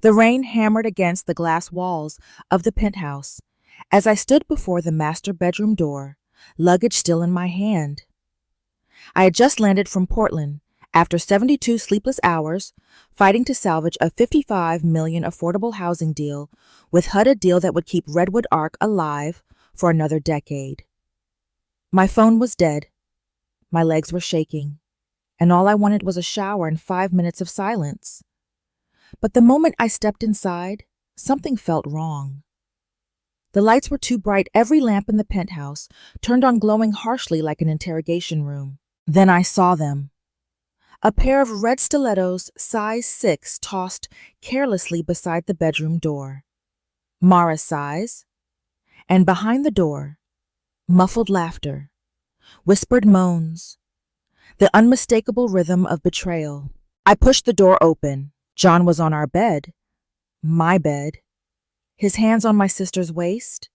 The rain hammered against the glass walls of the penthouse as I stood before the master bedroom door, luggage still in my hand. I had just landed from Portland after 72 sleepless hours fighting to salvage a $55 million affordable housing deal with HUD, a deal that would keep Redwood Ark alive for another decade. My phone was dead. My legs were shaking, and all I wanted was a shower and 5 minutes of silence. But the moment I stepped inside, something felt wrong. The lights were too bright, every lamp in the penthouse turned on glowing harshly like an interrogation room. Then I saw them. A pair of red stilettos, size 6, tossed carelessly beside the bedroom door. Mara's size. And behind the door, muffled laughter, whispered moans, the unmistakable rhythm of betrayal. I pushed the door open. John was on our bed, my bed, his hands on my sister's waist.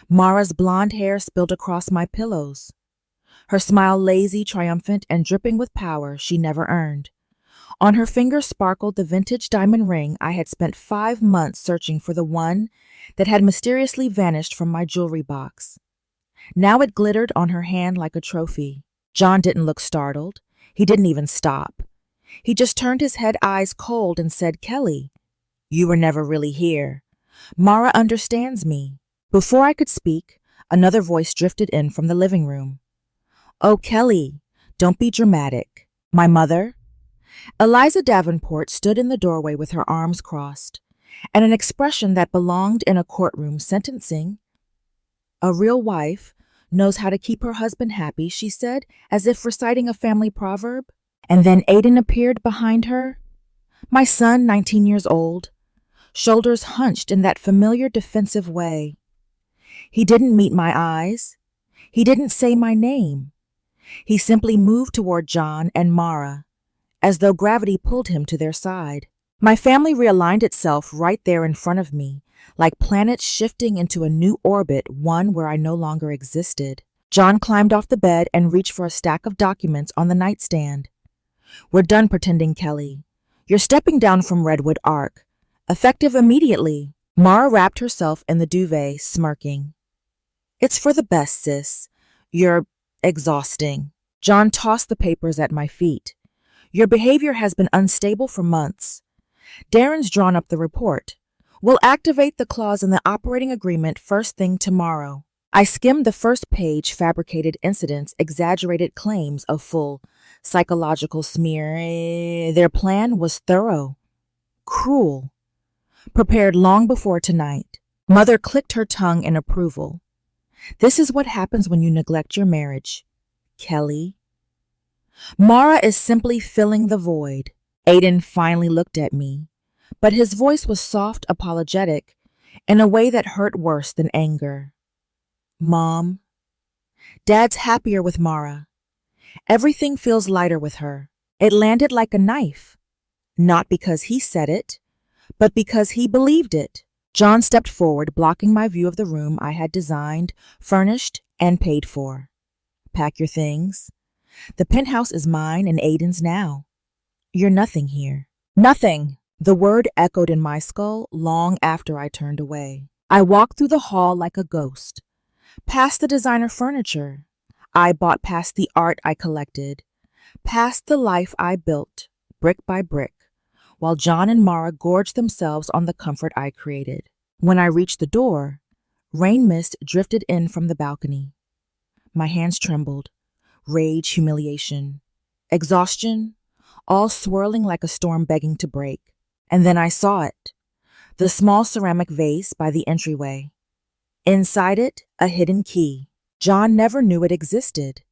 Mara's blonde hair spilled across my pillows, her smile lazy, triumphant, and dripping with power she never earned. On her finger sparkled the vintage diamond ring I had spent 5 months searching for, the one that had mysteriously vanished from my jewelry box. Now it glittered on her hand like a trophy. John didn't look startled. He didn't even stop. He just turned his head, eyes cold, and said, "Kelly, you were never really here. Mara understands me." Before I could speak, another voice drifted in from the living room. "Oh, Kelly, don't be dramatic. My mother?" Eliza Davenport stood in the doorway with her arms crossed, and an expression that belonged in a courtroom sentencing. "A real wife knows how to keep her husband happy," she said, as if reciting a family proverb. And then Aiden appeared behind her. My son, 19 years old, shoulders hunched in that familiar defensive way. He didn't meet my eyes. He didn't say my name. He simply moved toward John and Mara, as though gravity pulled him to their side. My family realigned itself right there in front of me, like planets shifting into a new orbit, one where I no longer existed. John climbed off the bed and reached for a stack of documents on the nightstand. "We're done pretending, Kelly. You're stepping down from Redwood Ark, effective immediately." Mara wrapped herself in the duvet, smirking. "It's for the best, sis. You're exhausting." John tossed the papers at my feet. "Your behavior has been unstable for months. Darren's drawn up the report. We'll activate the clause in the operating agreement first thing tomorrow." I skimmed the first page, fabricated incidents, exaggerated claims, a full psychological smear. Their plan was thorough, cruel, prepared long before tonight. Mother clicked her tongue in approval. "This is what happens when you neglect your marriage, Kelly." Mara is simply filling the void. Aiden finally looked at me, but his voice was soft, apologetic, in a way that hurt worse than anger. "Mom, Dad's happier with Mara. Everything feels lighter with her." It landed like a knife, not because he said it, but because he believed it. John stepped forward, blocking my view of the room I had designed, furnished, and paid for. "Pack your things. The penthouse is mine and Aiden's now. You're nothing here." "Nothing." The word echoed in my skull long after I turned away. I walked through the hall like a ghost, past the designer furniture I bought, past the art I collected, past the life I built, brick by brick, while John and Mara gorged themselves on the comfort I created. When I reached the door, rain mist drifted in from the balcony. My hands trembled, rage, humiliation, exhaustion, all swirling like a storm begging to break. And then I saw it, the small ceramic vase by the entryway. Inside it, a hidden key. John never knew it existed.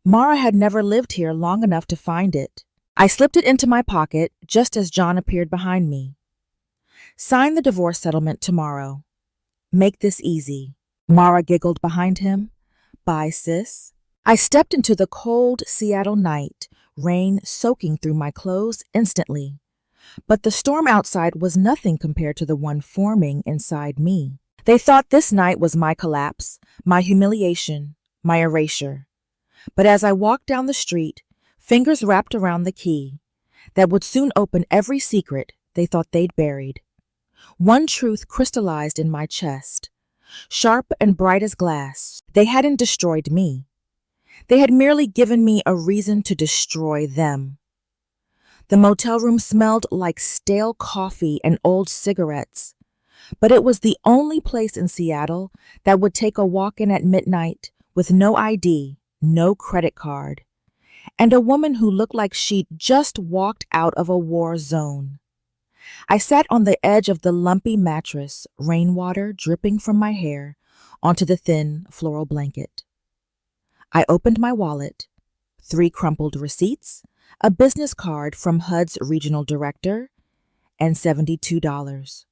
Mara had never lived here long enough to find it. I slipped it into my pocket just as John appeared behind me. "Sign the divorce settlement tomorrow. Make this easy." Mara giggled behind him. "Bye, sis." I stepped into the cold Seattle night, rain soaking through my clothes instantly. But the storm outside was nothing compared to the one forming inside me. They thought this night was my collapse, my humiliation, my erasure. But as I walked down the street, fingers wrapped around the key that would soon open every secret they thought they'd buried. One truth crystallized in my chest. Sharp and bright as glass, they hadn't destroyed me. They had merely given me a reason to destroy them. The motel room smelled like stale coffee and old cigarettes, but it was the only place in Seattle that would take a walk in at midnight with no ID, no credit card, and a woman who looked like she'd just walked out of a war zone. I sat on the edge of the lumpy mattress, rainwater dripping from my hair onto the thin floral blanket. I opened my wallet, 3 crumpled receipts, a business card from HUD's regional director, and $72.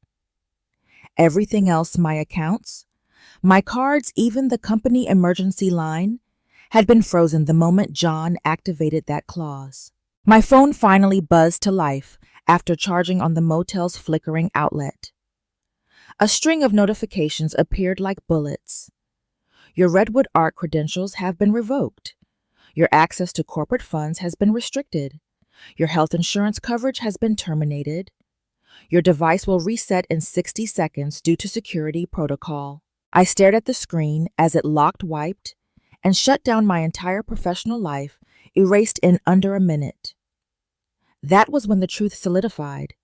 Everything else, my accounts, my cards, even the company emergency line, had been frozen the moment John activated that clause. My phone finally buzzed to life after charging on the motel's flickering outlet. A string of notifications appeared like bullets. Your Redwood Ark credentials have been revoked. Your access to corporate funds has been restricted. Your health insurance coverage has been terminated. Your device will reset in 60 seconds due to security protocol. I stared at the screen as it locked, wiped, and shut down my entire professional life, erased in under a minute. That was when the truth solidified.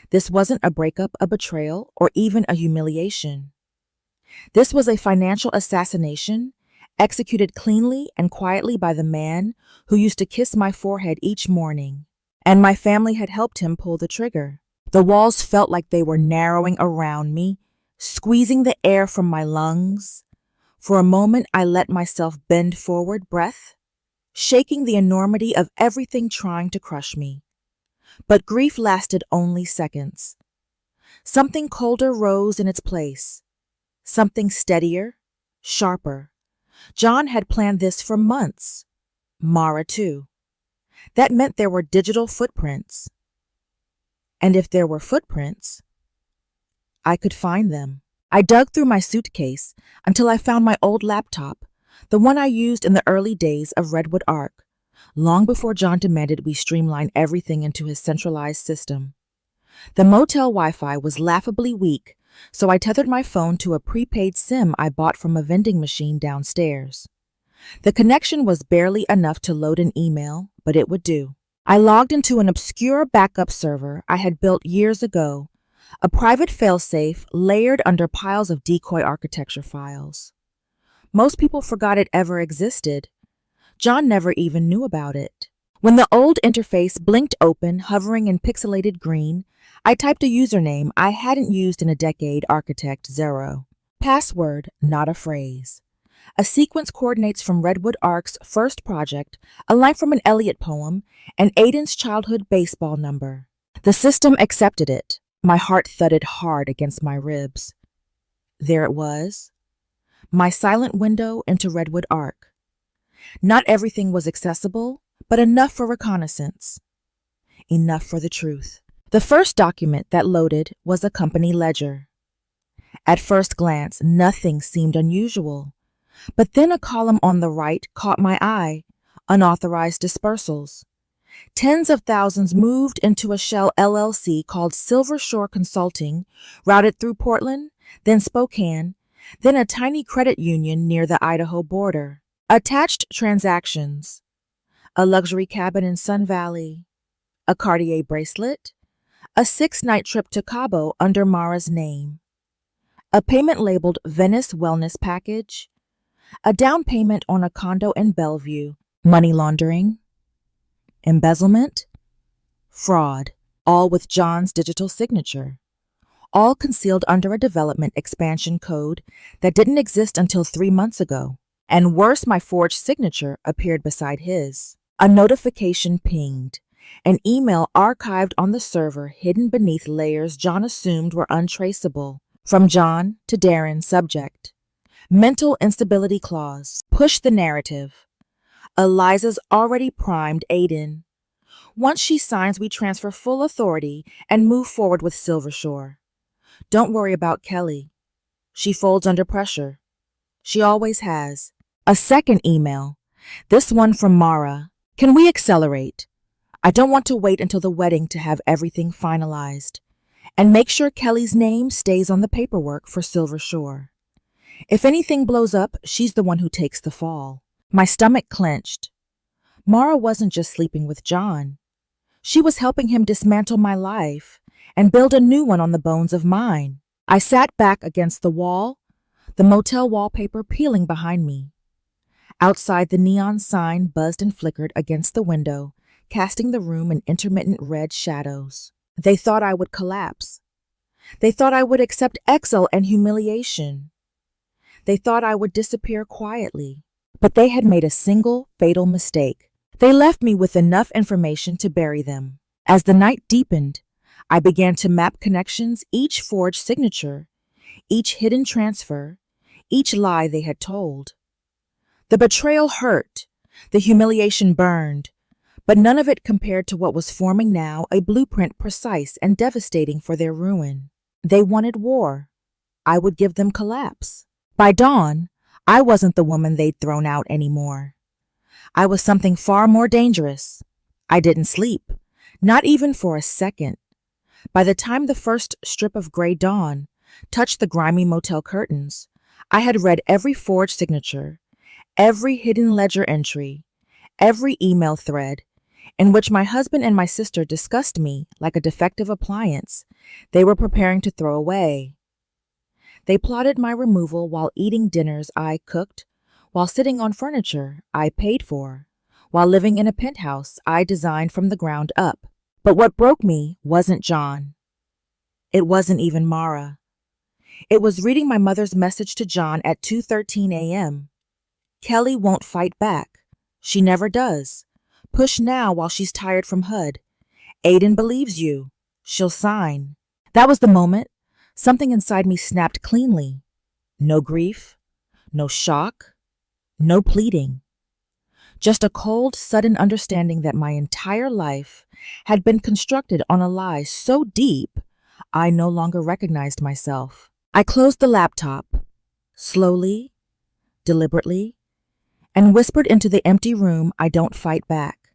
This wasn't a breakup, a betrayal, or even a humiliation. This was a financial assassination, executed cleanly and quietly by the man who used to kiss my forehead each morning, and my family had helped him pull the trigger. The walls felt like they were narrowing around me, squeezing the air from my lungs. For a moment, I let myself bend forward, breath, shaking the enormity of everything trying to crush me. But grief lasted only seconds. Something colder rose in its place. Something steadier, sharper. John had planned this for months. Mara, too. That meant there were digital footprints. And if there were footprints, I could find them. I dug through my suitcase until I found my old laptop, the one I used in the early days of Redwood Ark, long before John demanded we streamline everything into his centralized system. The motel Wi-Fi was laughably weak, so I tethered my phone to a prepaid SIM I bought from a vending machine downstairs. The connection was barely enough to load an email, but it would do. I logged into an obscure backup server I had built years ago, a private failsafe layered under piles of decoy architecture files. Most people forgot it ever existed. John never even knew about it. When the old interface blinked open, hovering in pixelated green, I typed a username I hadn't used in a decade, Architect 0. Password, not a phrase. A sequence coordinates from Redwood Ark's first project, a line from an Eliot poem, and Aiden's childhood baseball number. The system accepted it. My heart thudded hard against my ribs. There it was. My silent window into Redwood Ark. Not everything was accessible, but enough for reconnaissance. Enough for the truth. The first document that loaded was a company ledger. At first glance, nothing seemed unusual. But then a column on the right caught my eye, unauthorized dispersals. Tens of thousands moved into a shell LLC called Silver Shore Consulting, routed through Portland, then Spokane, then a tiny credit union near the Idaho border. Attached transactions: a luxury cabin in Sun Valley, a Cartier bracelet, a 6-night trip to Cabo under Mara's name, a payment labeled Venice Wellness Package, a down payment on a condo in Bellevue, money laundering, embezzlement, fraud, all with John's digital signature, all concealed under a development expansion code that didn't exist until 3 months ago. And worse, my forged signature appeared beside his. A notification pinged, an email archived on the server hidden beneath layers John assumed were untraceable. From John to Darren, subject. Mental instability clause. Push the narrative. Eliza's already primed Aiden. Once she signs, we transfer full authority and move forward with Silver Shore. Don't worry about Kelly. She folds under pressure. She always has. A second email. This one from Mara. Can we accelerate? I don't want to wait until the wedding to have everything finalized. And make sure Kelly's name stays on the paperwork for Silver Shore. If anything blows up, she's the one who takes the fall. My stomach clenched. Mara wasn't just sleeping with John. She was helping him dismantle my life and build a new one on the bones of mine. I sat back against the wall, the motel wallpaper peeling behind me. Outside, the neon sign buzzed and flickered against the window, casting the room in intermittent red shadows. They thought I would collapse. They thought I would accept exile and humiliation. They thought I would disappear quietly. But they had made a single fatal mistake. They left me with enough information to bury them. As the night deepened, I began to map connections, each forged signature, each hidden transfer, each lie they had told. The betrayal hurt, the humiliation burned, but none of it compared to what was forming now, a blueprint precise and devastating for their ruin. They wanted war. I would give them collapse. By dawn, I wasn't the woman they'd thrown out anymore. I was something far more dangerous. I didn't sleep, not even for a second. By the time the first strip of gray dawn touched the grimy motel curtains, I had read every forged signature, every hidden ledger entry, every email thread, in which my husband and my sister discussed me like a defective appliance they were preparing to throw away. They plotted my removal while eating dinners I cooked, while sitting on furniture I paid for, while living in a penthouse I designed from the ground up. But what broke me wasn't John. It wasn't even Mara. It was reading my mother's message to John at 2:13 a.m. Kelly won't fight back. She never does. Push now while she's tired from HUD. Aiden believes you. She'll sign. That was the moment. Something inside me snapped cleanly. No grief, no shock, no pleading. Just a cold, sudden understanding that my entire life had been constructed on a lie so deep I no longer recognized myself. I closed the laptop, slowly, deliberately, and whispered into the empty room, I don't fight back.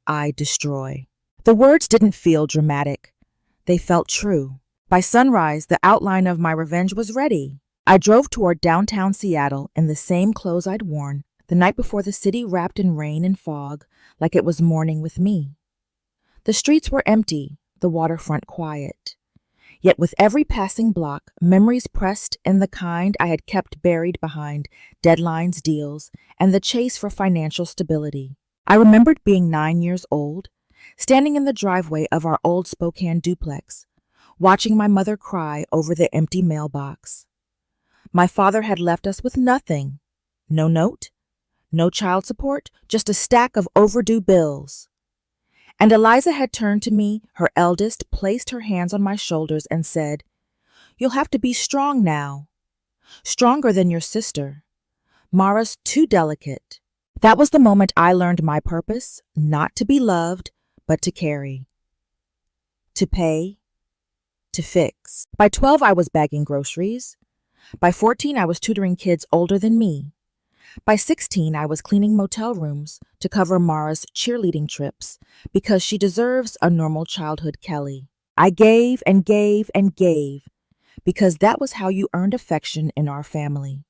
I destroy. The words didn't feel dramatic. They felt true. By sunrise, the outline of my revenge was ready. I drove toward downtown Seattle in the same clothes I'd worn the night before, the city wrapped in rain and fog like it was mourning with me. The streets were empty, the waterfront quiet. Yet with every passing block, memories pressed in the kind I had kept buried behind deadlines, deals, and the chase for financial stability. I remembered being 9 years old, standing in the driveway of our old Spokane duplex, watching my mother cry over the empty mailbox. My father had left us with nothing. No note, no child support, just a stack of overdue bills. And Eliza had turned to me, her eldest, placed her hands on my shoulders and said, "You'll have to be strong now. Stronger than your sister. Mara's too delicate." That was the moment I learned my purpose, not to be loved, but to carry. To pay. To fix. By 12, I was bagging groceries. By 14, I was tutoring kids older than me. By 16, I was cleaning motel rooms to cover Mara's cheerleading trips because she deserves a normal childhood Kelly. I gave and gave and gave because that was how you earned affection in our family.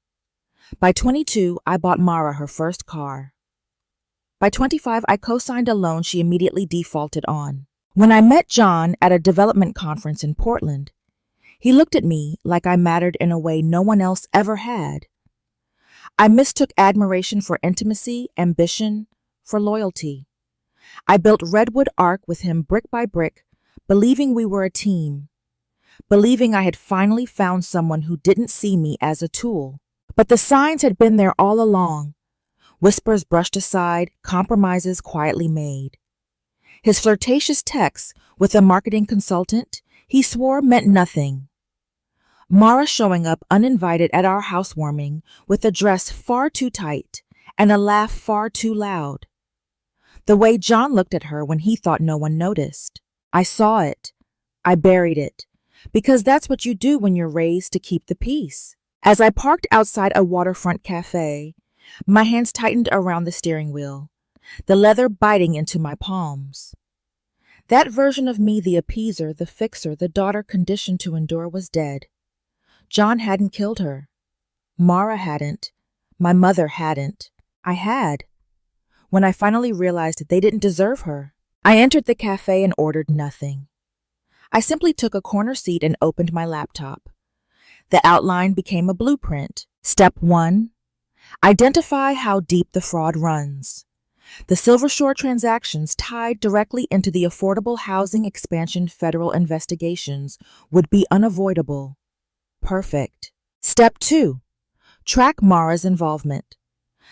By 22, I bought Mara her first car. By 25, I co-signed a loan she immediately defaulted on. When I met John at a development conference in Portland, he looked at me like I mattered in a way no one else ever had. I mistook admiration for intimacy, ambition for loyalty. I built Redwood Ark with him brick by brick, believing we were a team, believing I had finally found someone who didn't see me as a tool. But the signs had been there all along, whispers brushed aside, compromises quietly made. His flirtatious texts with a marketing consultant he swore meant nothing. Mara showing up uninvited at our housewarming with a dress far too tight and a laugh far too loud. The way John looked at her when he thought no one noticed. I saw it. I buried it. Because that's what you do when you're raised to keep the peace. As I parked outside a waterfront cafe, my hands tightened around the steering wheel. the leather biting into my palms. That version of me, the appeaser, the fixer, the daughter conditioned to endure, was dead. John hadn't killed her. Mara hadn't. My mother hadn't. I had. When I finally realized they didn't deserve her, I entered the cafe and ordered nothing. I simply took a corner seat and opened my laptop. The outline became a blueprint. Step 1. Identify how deep the fraud runs. The Silver Shore transactions tied directly into the affordable housing expansion federal investigations would be unavoidable. Perfect. Step 2. Track Mara's involvement.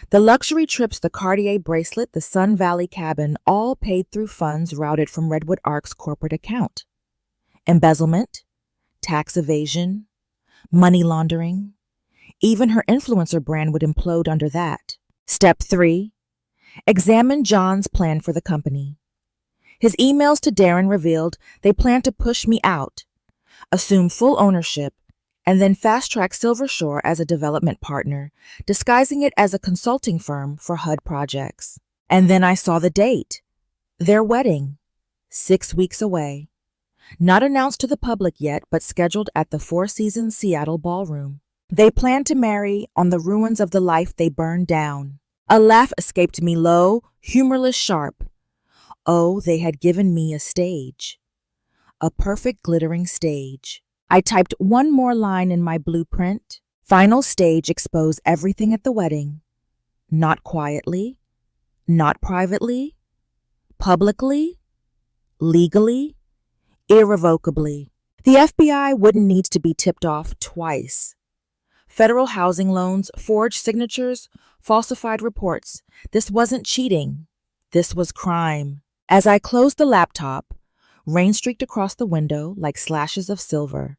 The luxury trips, the Cartier bracelet, the Sun Valley cabin, all paid through funds routed from Redwood Ark's corporate account. Embezzlement, tax evasion, money laundering. Even her influencer brand would implode under that. Step 3. Examine John's plan for the company. His emails to Darren revealed they plan to push me out, assume full ownership, and then fast-track Silver Shore as a development partner, disguising it as a consulting firm for HUD projects. And then I saw the date. Their wedding. 6 weeks away. Not announced to the public yet, but scheduled at the Four Seasons Seattle ballroom. They plan to marry on the ruins of the life they burned down. A laugh escaped me, low, humorless, sharp. Oh, they had given me a stage. A perfect glittering stage. I typed one more line in my blueprint. Final stage, expose everything at the wedding. Not quietly, not privately, publicly, legally, irrevocably. The FBI wouldn't need to be tipped off twice. Federal housing loans, forged signatures, falsified reports. This wasn't cheating. This was crime. As I closed the laptop, rain streaked across the window like slashes of silver.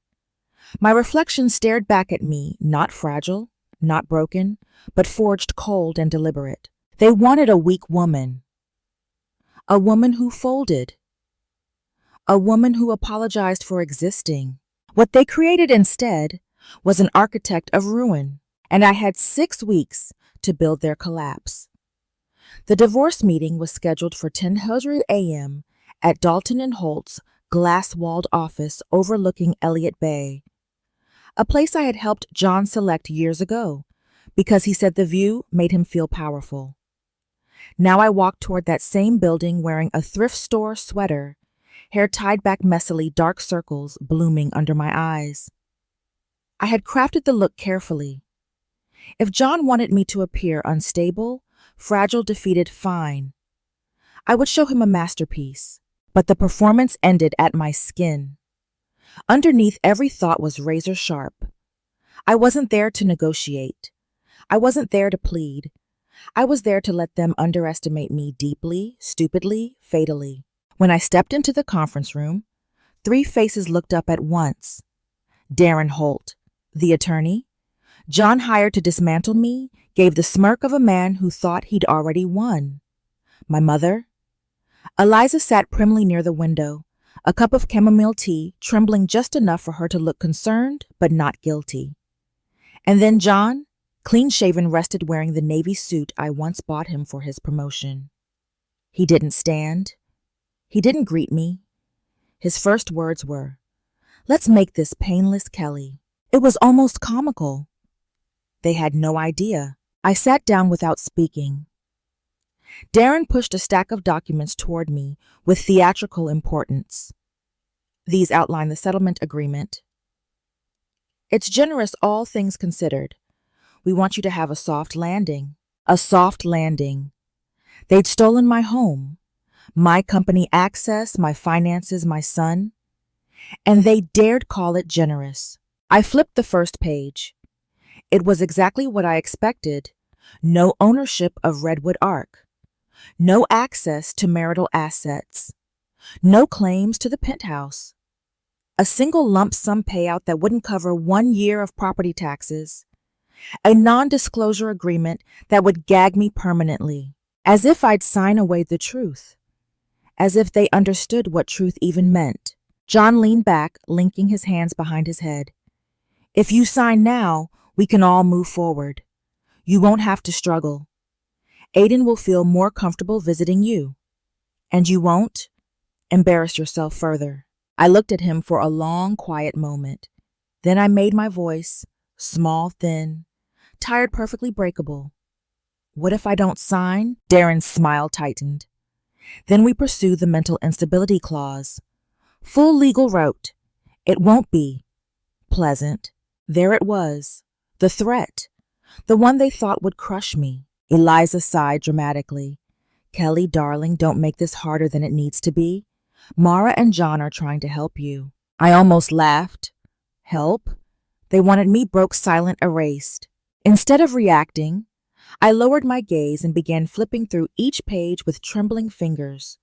My reflection stared back at me, not fragile, not broken, but forged cold and deliberate. They wanted a weak woman. A woman who folded. A woman who apologized for existing. What they created instead was an architect of ruin, and I had 6 weeks to build their collapse. The divorce meeting was scheduled for 10:00 a.m. at Dalton and Holt's glass-walled office overlooking Elliott Bay, a place I had helped John select years ago because he said the view made him feel powerful. Now I walked toward that same building wearing a thrift store sweater, hair tied back messily, dark circles blooming under my eyes. I had crafted the look carefully. If John wanted me to appear unstable, fragile, defeated, fine. I would show him a masterpiece, but the performance ended at my skin. Underneath, every thought was razor sharp. I wasn't there to negotiate. I wasn't there to plead. I was there to let them underestimate me deeply, stupidly, fatally. When I stepped into the conference room, 3 faces looked up at once. Darren Holt, the attorney, John hired to dismantle me, gave the smirk of a man who thought he'd already won. My mother. Eliza sat primly near the window, a cup of chamomile tea, trembling just enough for her to look concerned but not guilty. And then John, clean-shaven, rested wearing the navy suit I once bought him for his promotion. He didn't stand. He didn't greet me. His first words were, "Let's make this painless, Kelly." It was almost comical. They had no idea. I sat down without speaking. Darren pushed a stack of documents toward me with theatrical importance. These outline the settlement agreement. It's generous, all things considered. We want you to have a soft landing. A soft landing. They'd stolen my home, my company access, my finances, my son, and they dared call it generous. I flipped the first page. It was exactly what I expected. No ownership of Redwood Ark. No access to marital assets. No claims to the penthouse. A single lump sum payout that wouldn't cover 1 year of property taxes. A non-disclosure agreement that would gag me permanently. As if I'd sign away the truth. As if they understood what truth even meant. John leaned back, linking his hands behind his head. If you sign now, we can all move forward. You won't have to struggle. Aiden will feel more comfortable visiting you. And you won't embarrass yourself further. I looked at him for a long, quiet moment. Then I made my voice, small, thin, tired, perfectly breakable. What if I don't sign? Darren's smile tightened. Then we pursue the mental instability clause. Full legal route. It won't be pleasant. There it was. The threat. The one they thought would crush me. Eliza sighed dramatically. Kelly, darling, don't make this harder than it needs to be. Mara and John are trying to help you. I almost laughed. Help? They wanted me broke, silent, erased. Instead of reacting, I lowered my gaze and began flipping through each page with trembling fingers,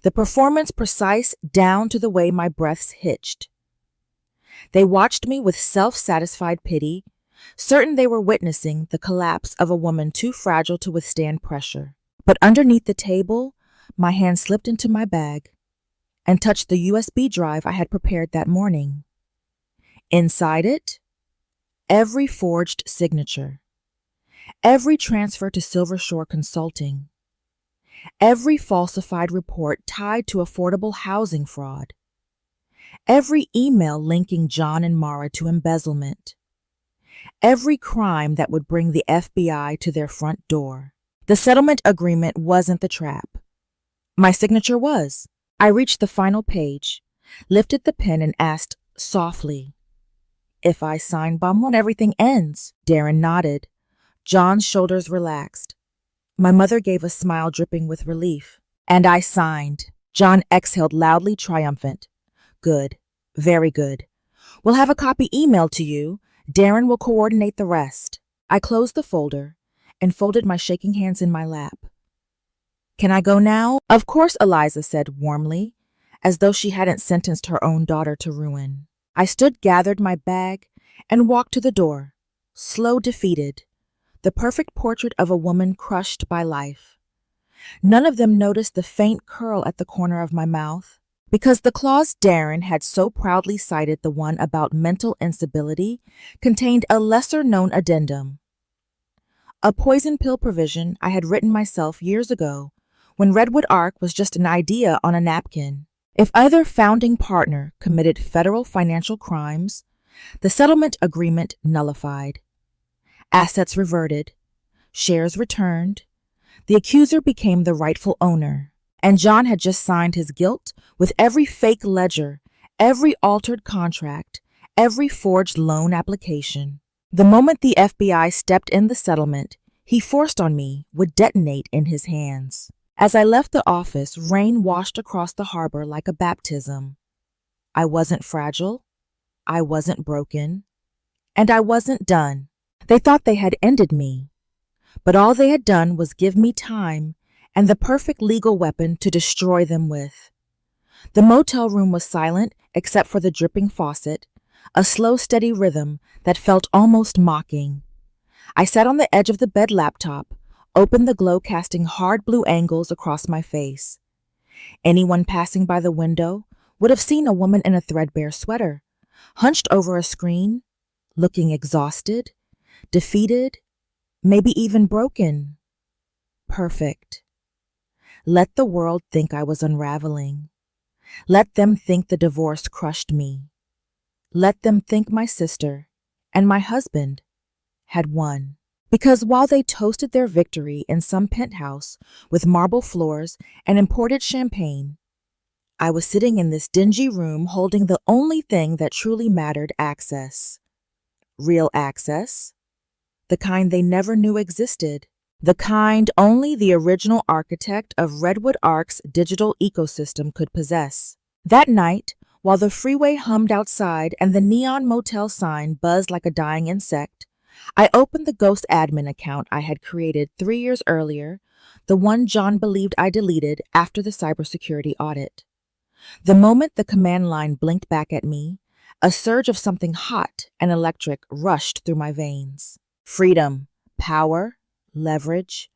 the performance precise down to the way my breaths hitched. They watched me with self-satisfied pity, certain they were witnessing the collapse of a woman too fragile to withstand pressure. But underneath the table, my hand slipped into my bag and touched the USB drive I had prepared that morning. Inside it, every forged signature, every transfer to Silver Shore Consulting, every falsified report tied to affordable housing fraud, every email linking John and Mara to embezzlement, every crime that would bring the FBI to their front door. The settlement agreement wasn't the trap. My signature was. I reached the final page, lifted the pen and asked softly, "If I sign bomb when everything ends?" Darren nodded. John's shoulders relaxed. My mother gave a smile dripping with relief. And I signed. John exhaled loudly, triumphant. Good. Very good. We'll have a copy emailed to you. Darren will coordinate the rest. I closed the folder and folded my shaking hands in my lap. Can I go now? Of course, Eliza said warmly, as though she hadn't sentenced her own daughter to ruin. I stood, gathered my bag, and walked to the door, slow, defeated, the perfect portrait of a woman crushed by life. None of them noticed the faint curl at the corner of my mouth, because the clause Darren had so proudly cited, the one about mental instability, contained a lesser-known addendum. A poison pill provision I had written myself years ago, when Redwood Ark was just an idea on a napkin. If either founding partner committed federal financial crimes, the settlement agreement nullified. Assets reverted, shares returned, the accuser became the rightful owner, and John had just signed his guilt with every fake ledger, every altered contract, every forged loan application. The moment the FBI stepped in, the settlement he forced on me would detonate in his hands. As I left the office, rain washed across the harbor like a baptism. I wasn't fragile, I wasn't broken, and I wasn't done. They thought they had ended me, but all they had done was give me time and the perfect legal weapon to destroy them with. The motel room was silent except for the dripping faucet, a slow, steady rhythm that felt almost mocking. I sat on the edge of the bed laptop, opened the glow casting hard blue angles across my face. Anyone passing by the window would have seen a woman in a threadbare sweater, hunched over a screen, looking exhausted, defeated, maybe even broken. Perfect. Let the world think I was unraveling. Let them think the divorce crushed me. Let them think my sister and my husband had won. Because while they toasted their victory in some penthouse with marble floors and imported champagne, I was sitting in this dingy room holding the only thing that truly mattered: access. Real access. The kind they never knew existed. The kind only the original architect of Redwood Ark's digital ecosystem could possess. That night, while the freeway hummed outside and the neon motel sign buzzed like a dying insect, I opened the ghost admin account I had created 3 years earlier, the one John believed I deleted after the cybersecurity audit. The moment the command line blinked back at me, a surge of something hot and electric rushed through my veins. Freedom, power, leverage,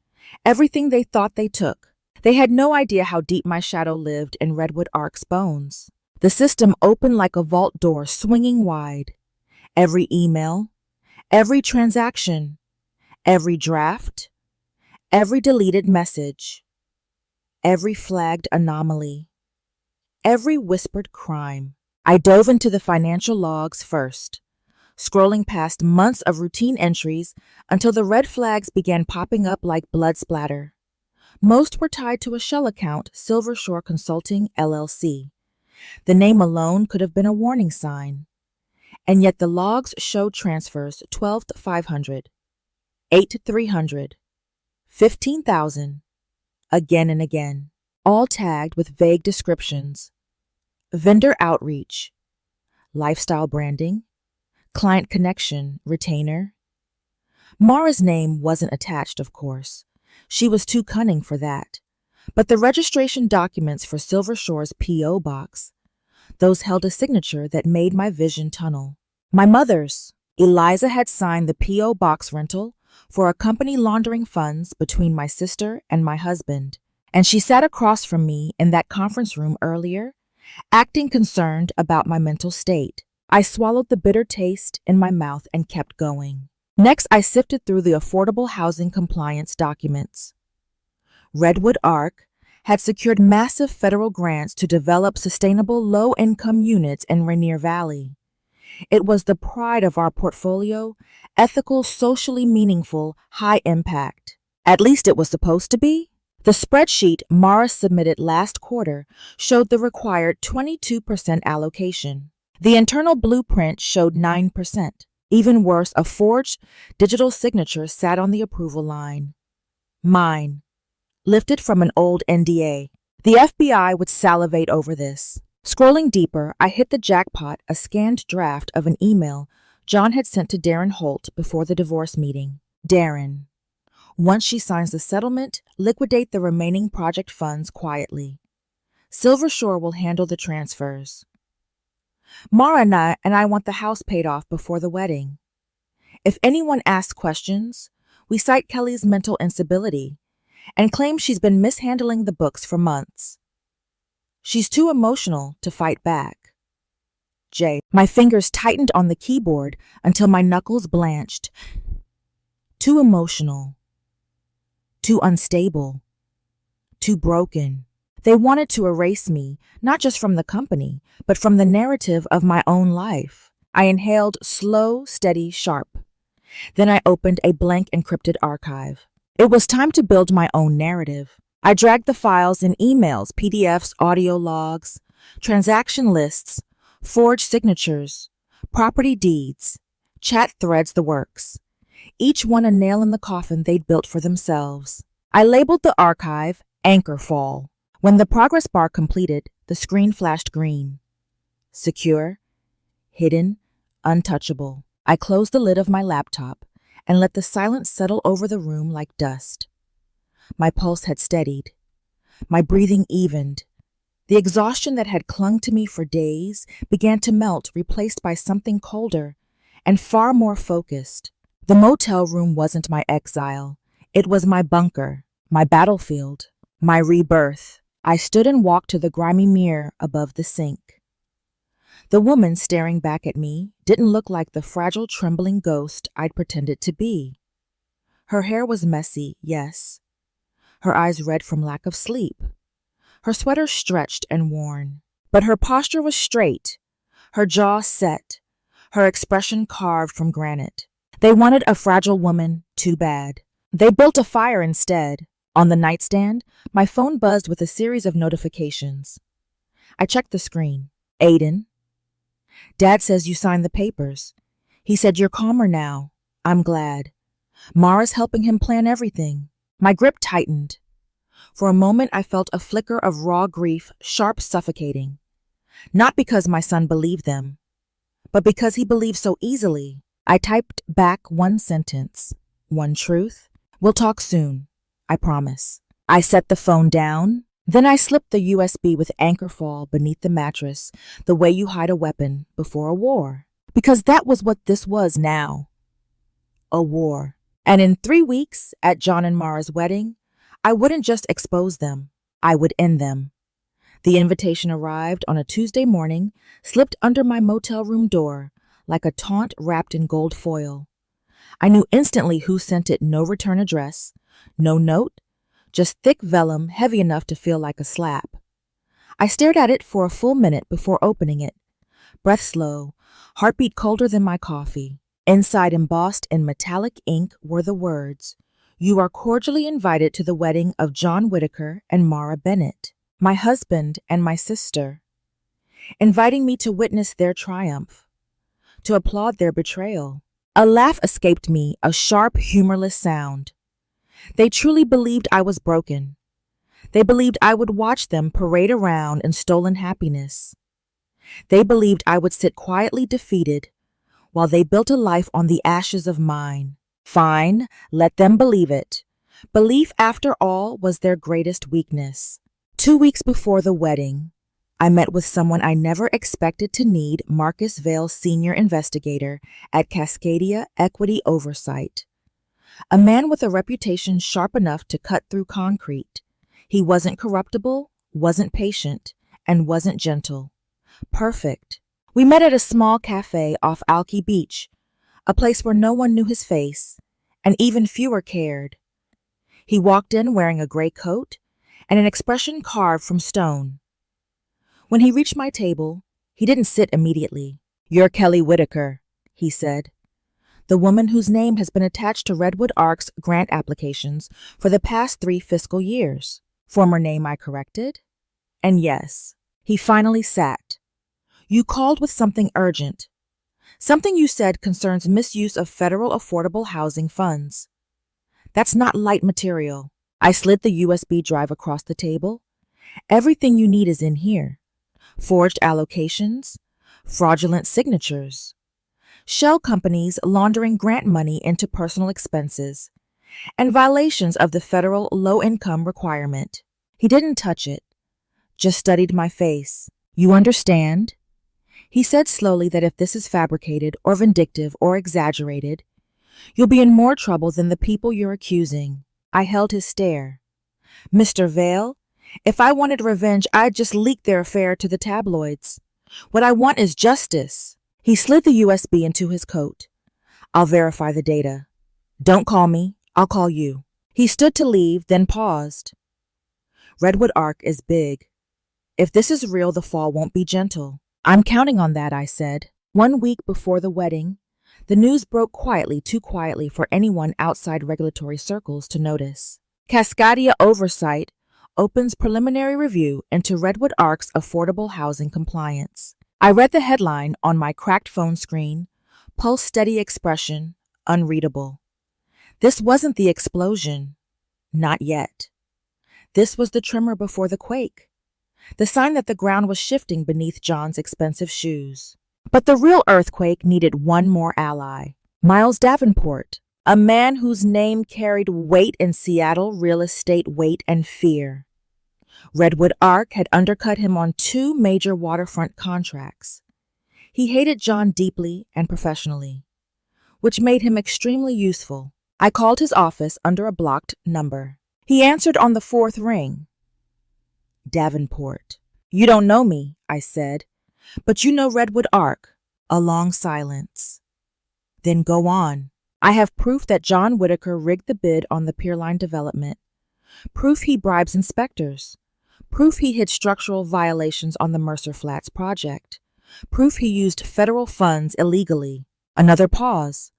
everything they thought they took. They had no idea how deep my shadow lived in Redwood Ark's bones. The system opened like a vault door swinging wide. Every email, every transaction, every draft, Every deleted message, every flagged anomaly, every whispered crime. I dove into the financial logs first, scrolling past months of routine entries until the red flags began popping up like blood splatter. Most were tied to a shell account, Silver Shore Consulting, LLC. The name alone could have been a warning sign. And yet the logs showed transfers 12 to 500, 8 to 300, 15,000, again and again, all tagged with vague descriptions. Vendor outreach, lifestyle branding, client connection, retainer. Mara's name wasn't attached, of course. She was too cunning for that. But the registration documents for Silver Shore's P.O. box, those held a signature that made my vision tunnel. My mother's. Eliza had signed the P.O. box rental for a company laundering funds between my sister and my husband, and she sat across from me in that conference room earlier, acting concerned about my mental state. I swallowed the bitter taste in my mouth and kept going. Next, I sifted through the affordable housing compliance documents. Redwood Ark had secured massive federal grants to develop sustainable low-income units in Rainier Valley. It was the pride of our portfolio, ethical, socially meaningful, high impact. At least it was supposed to be. The spreadsheet Mara submitted last quarter showed the required 22% allocation. The internal blueprint showed 9%. Even worse, a forged digital signature sat on the approval line. Mine, lifted from an old NDA. The FBI would salivate over this. Scrolling deeper, I hit the jackpot, a scanned draft of an email John had sent to Darren Holt before the divorce meeting. Darren, once she signs the settlement, liquidate the remaining project funds quietly. Silver Shore will handle the transfers. Mara and I want the house paid off before the wedding. If anyone asks questions, we cite Kelly's mental instability and claim she's been mishandling the books for months. She's too emotional to fight back. J. My fingers tightened on the keyboard until my knuckles blanched. Too emotional. Too unstable. Too broken. They wanted to erase me, not just from the company, but from the narrative of my own life. I inhaled slow, steady, sharp. Then I opened a blank encrypted archive. It was time to build my own narrative. I dragged the files in emails, PDFs, audio logs, transaction lists, forged signatures, property deeds, chat threads, the works. Each one a nail in the coffin they'd built for themselves. I labeled the archive Anchor Fall. When the progress bar completed, the screen flashed green. Secure, hidden, untouchable. I closed the lid of my laptop and let the silence settle over the room like dust. My pulse had steadied. My breathing evened. The exhaustion that had clung to me for days began to melt, replaced by something colder and far more focused. The motel room wasn't my exile. It was my bunker, my battlefield, my rebirth. I stood and walked to the grimy mirror above the sink. The woman staring back at me didn't look like the fragile, trembling ghost I'd pretended to be. Her hair was messy, yes. Her eyes red from lack of sleep. Her sweater stretched and worn. But her posture was straight, her jaw set, her expression carved from granite. They wanted a fragile woman too bad. They built a fire instead. On the nightstand, my phone buzzed with a series of notifications. I checked the screen. Aiden. Dad says you signed the papers. He said you're calmer now. I'm glad. Mara's helping him plan everything. My grip tightened. For a moment, I felt a flicker of raw grief, sharp, suffocating. Not because my son believed them, but because he believed so easily. I typed back one sentence, one truth. We'll talk soon, I promise. I set the phone down. Then I slipped the USB with Anchor Fall beneath the mattress, the way you hide a weapon before a war. Because that was what this was now. A war. And in 3 weeks, at John and Mara's wedding, I wouldn't just expose them, I would end them. The invitation arrived on a Tuesday morning, slipped under my motel room door, like a taunt wrapped in gold foil. I knew instantly who sent it, no return address, No note, just thick vellum heavy enough to feel like a slap. I stared at it for a full minute before opening it, breath slow, heartbeat colder than my coffee. Inside, embossed in metallic ink, were the words, "You are cordially invited to the wedding of John Whitaker and Mara Bennett, my husband and my sister," inviting me to witness their triumph, to applaud their betrayal. A laugh escaped me, a sharp, humorless sound. They truly believed I was broken. They believed I would watch them parade around in stolen happiness. They believed I would sit quietly defeated while they built a life on the ashes of mine. Fine, let them believe it. Belief, after all, was their greatest weakness. 2 weeks before the wedding, I met with someone I never expected to need, Marcus Vale, senior investigator at Cascadia Equity Oversight. A man with a reputation sharp enough to cut through concrete. He wasn't corruptible, wasn't patient, and wasn't gentle. Perfect. We met at a small cafe off Alki Beach, a place where no one knew his face, and even fewer cared. He walked in wearing a gray coat and an expression carved from stone. When he reached my table, he didn't sit immediately. "You're Kelly Whitaker," he said, "the woman whose name has been attached to Redwood Ark's grant applications for the past 3 fiscal years. Former name," I corrected. "And yes," he finally sat. "You called with something urgent. Something you said concerns misuse of federal affordable housing funds. That's not light material." I slid the USB drive across the table. "Everything you need is in here. Forged allocations, fraudulent signatures, shell companies laundering grant money into personal expenses, and violations of the federal low-income requirement." He didn't touch it, just studied my face. "You understand?" He said slowly that if this is fabricated or vindictive or exaggerated, you'll be in more trouble than the people you're accusing. I held his stare. "Mr. Vale, if I wanted revenge, I'd just leak their affair to the tabloids. What I want is justice." He slid the USB into his coat. "I'll verify the data. Don't call me, I'll call you." He stood to leave, then paused. "Redwood Ark is big. If this is real, the fall won't be gentle." "I'm counting on that," I said. 1 week before the wedding, the news broke quietly, too quietly for anyone outside regulatory circles to notice. Cascadia Oversight opens preliminary review into Redwood Ark's affordable housing compliance. I read the headline on my cracked phone screen, pulse steady expression, unreadable. This wasn't the explosion. Not yet. This was the tremor before the quake. The sign that the ground was shifting beneath John's expensive shoes. But the real earthquake needed one more ally. Miles Davenport, a man whose name carried weight in Seattle real estate, weight and fear. Redwood Ark had undercut him on 2 major waterfront contracts. He hated John deeply and professionally, which made him extremely useful. I called his office under a blocked number. He answered on the 4th ring. "Davenport. You don't know me," I said, "but you know Redwood Ark." A long silence. "Then go on." "I have proof that John Whitaker rigged the bid on the Pier Line development. Proof he bribes inspectors. Proof he hid structural violations on the Mercer Flats project. Proof he used federal funds illegally." Another pause.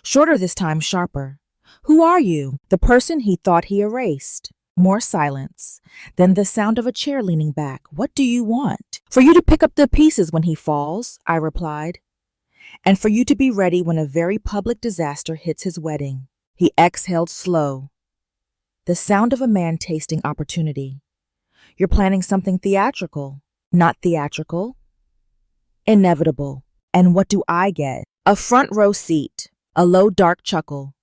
Shorter this time, sharper. "Who are you?" The person he thought he erased. More silence. Then the sound of a chair leaning back. "What do you want?" "For you to pick up the pieces when he falls," I replied. "And for you to be ready when a very public disaster hits his wedding." He exhaled slow. The sound of a man tasting opportunity. "You're planning something theatrical." "Not theatrical. Inevitable." "And what do I get?" A front row seat. A low, dark chuckle.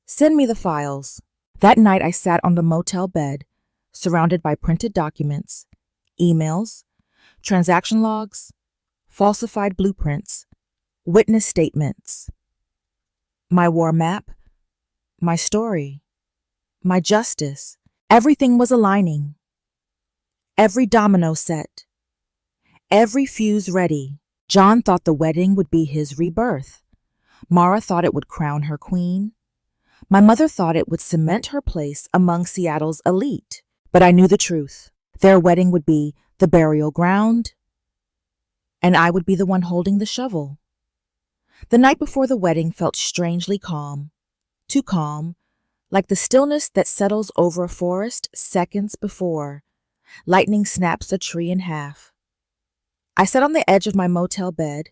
"Send me the files." That night I sat on the motel bed, surrounded by printed documents, emails, transaction logs, falsified blueprints, witness statements. My war map, my story, my justice. Everything was aligning. Every domino set. Every fuse ready. John thought the wedding would be his rebirth. Mara thought it would crown her queen. My mother thought it would cement her place among Seattle's elite, but I knew the truth. Their wedding would be the burial ground, and I would be the one holding the shovel. The night before the wedding felt strangely calm, too calm, like the stillness that settles over a forest seconds before lightning snaps a tree in half. I sat on the edge of my motel bed,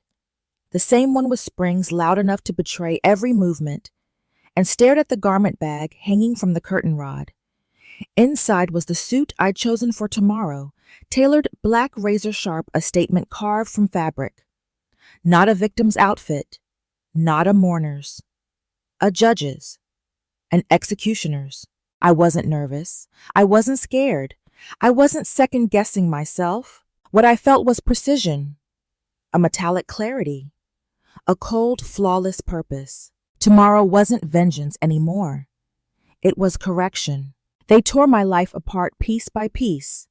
the same one with springs loud enough to betray every movement, and stared at the garment bag hanging from the curtain rod. Inside was the suit I'd chosen for tomorrow, tailored black razor-sharp, a statement carved from fabric. Not a victim's outfit, not a mourner's, a judge's, an executioner's. I wasn't nervous. I wasn't scared. I wasn't second-guessing myself. What I felt was precision, a metallic clarity, a cold, flawless purpose. Tomorrow wasn't vengeance anymore. It was correction. They tore my life apart piece by piece.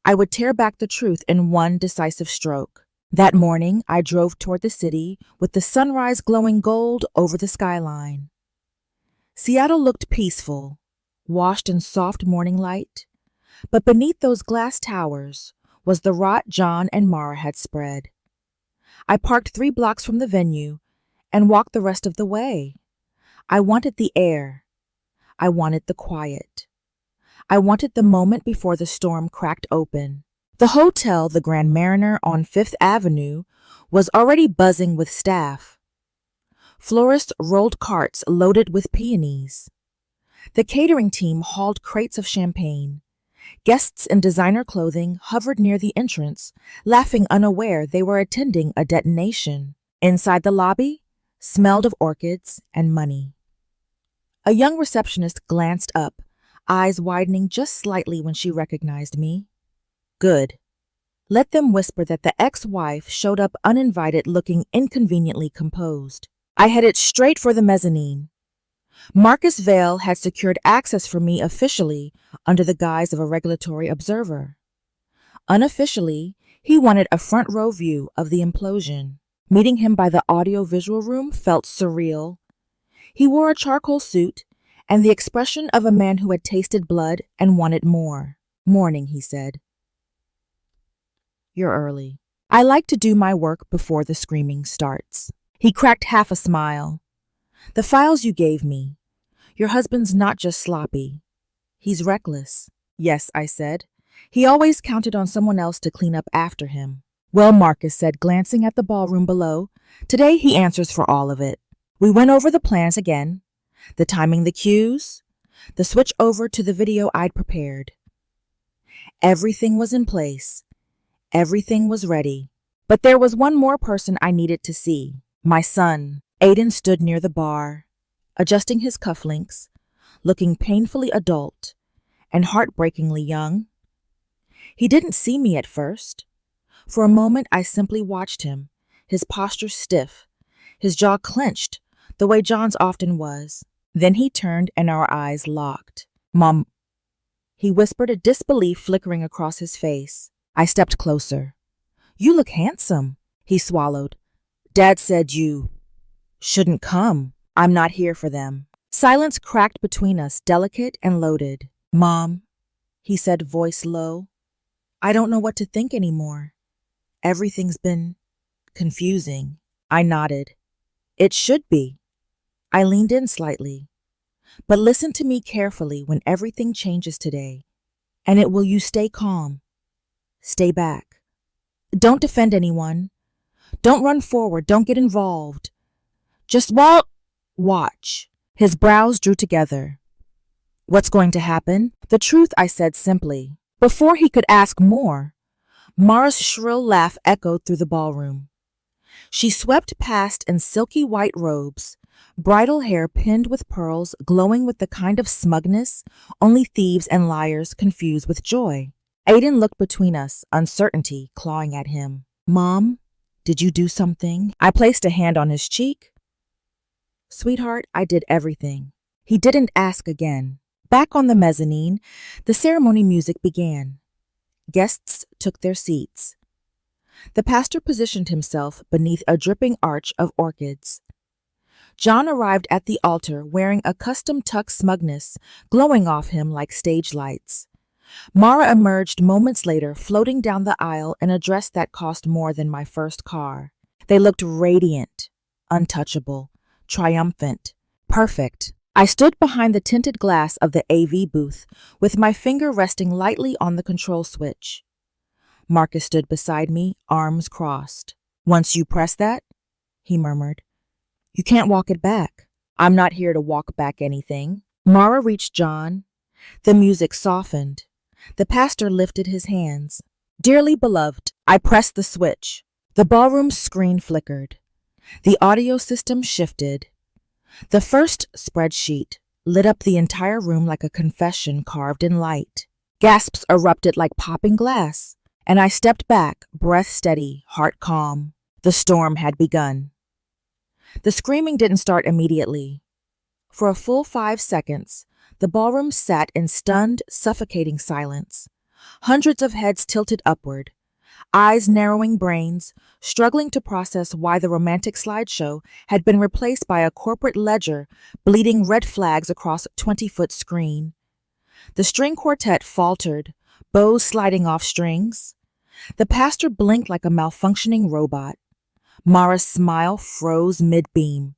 I would tear back the truth in one decisive stroke. That morning, I drove toward the city with the sunrise glowing gold over the skyline. Seattle looked peaceful, washed in soft morning light, but beneath those glass towers was the rot John and Mara had spread. I parked 3 blocks from the venue and walked the rest of the way. I wanted the air. I wanted the quiet. I wanted the moment before the storm cracked open. The hotel, the Grand Mariner on 5th Avenue, was already buzzing with staff. Florists rolled carts loaded with peonies. The catering team hauled crates of champagne. Guests in designer clothing hovered near the entrance, laughing unaware they were attending a detonation. Inside the lobby, smelled of orchids and money. A young receptionist glanced up, eyes widening just slightly when she recognized me. Good. Let them whisper that the ex-wife showed up uninvited, looking inconveniently composed. I headed straight for the mezzanine. Marcus Vale had secured access for me officially under the guise of a regulatory observer. Unofficially, he wanted a front-row view of the implosion. Meeting him by the audio-visual room felt surreal. He wore a charcoal suit and the expression of a man who had tasted blood and wanted more. "Morning," he said. "You're early. I like to do my work before the screaming starts." He cracked half a smile. "The files you gave me. Your husband's not just sloppy. He's reckless." "Yes," I said. "He always counted on someone else to clean up after him." "Well," Marcus said, glancing at the ballroom below, "today he answers for all of it." We went over the plans again, the timing, the cues, the switch over to the video I'd prepared. Everything was in place. Everything was ready. But there was one more person I needed to see. My son. Aiden stood near the bar, adjusting his cufflinks, looking painfully adult and heartbreakingly young. He didn't see me at first. For a moment, I simply watched him, his posture stiff, his jaw clenched, the way John's often was. Then he turned and our eyes locked. "Mom," he whispered, a disbelief flickering across his face. I stepped closer. "You look handsome." He swallowed. "Dad said you shouldn't come. I'm not here for them." Silence cracked between us, delicate and loaded. "Mom," he said, voice low, "I don't know what to think anymore. Everything's been confusing." I nodded. "It should be." I leaned in slightly. "But listen to me carefully when everything changes today. And it will you stay calm. Stay back. Don't defend anyone. Don't run forward. Don't get involved. Just watch." His brows drew together. "What's going to happen?" "The truth," I said simply. Before he could ask more, Mara's shrill laugh echoed through the ballroom. She swept past in silky white robes, bridal hair pinned with pearls, glowing with the kind of smugness only thieves and liars confuse with joy. Aiden looked between us, uncertainty clawing at him. "Mom, did you do something?" I placed a hand on his cheek. "Sweetheart, I did everything." He didn't ask again. Back on the mezzanine, the ceremony music began. Guests took their seats. The pastor positioned himself beneath a dripping arch of orchids. John arrived at the altar wearing a custom tuck smugness glowing off him like stage lights. Mara emerged moments later, floating down the aisle in a dress that cost more than my first car. They looked radiant, untouchable, triumphant, perfect. I stood behind the tinted glass of the AV booth, with my finger resting lightly on the control switch. Marcus stood beside me, arms crossed. "Once you press that," he murmured, "you can't walk it back." "I'm not here to walk back anything." Mara reached John. The music softened. The pastor lifted his hands. "Dearly beloved," I pressed the switch. The ballroom screen flickered. The audio system shifted. The first spreadsheet lit up the entire room like a confession carved in light. Gasps erupted like popping glass, and I stepped back, breath steady, heart calm. The storm had begun. The screaming didn't start immediately. For a full 5 seconds, the ballroom sat in stunned, suffocating silence. Hundreds of heads tilted upward, eyes narrowing, brains struggling to process why the romantic slideshow had been replaced by a corporate ledger bleeding red flags across a 20-foot screen. The string quartet faltered, bows sliding off strings. The pastor blinked like a malfunctioning robot. Mara's smile froze mid-beam,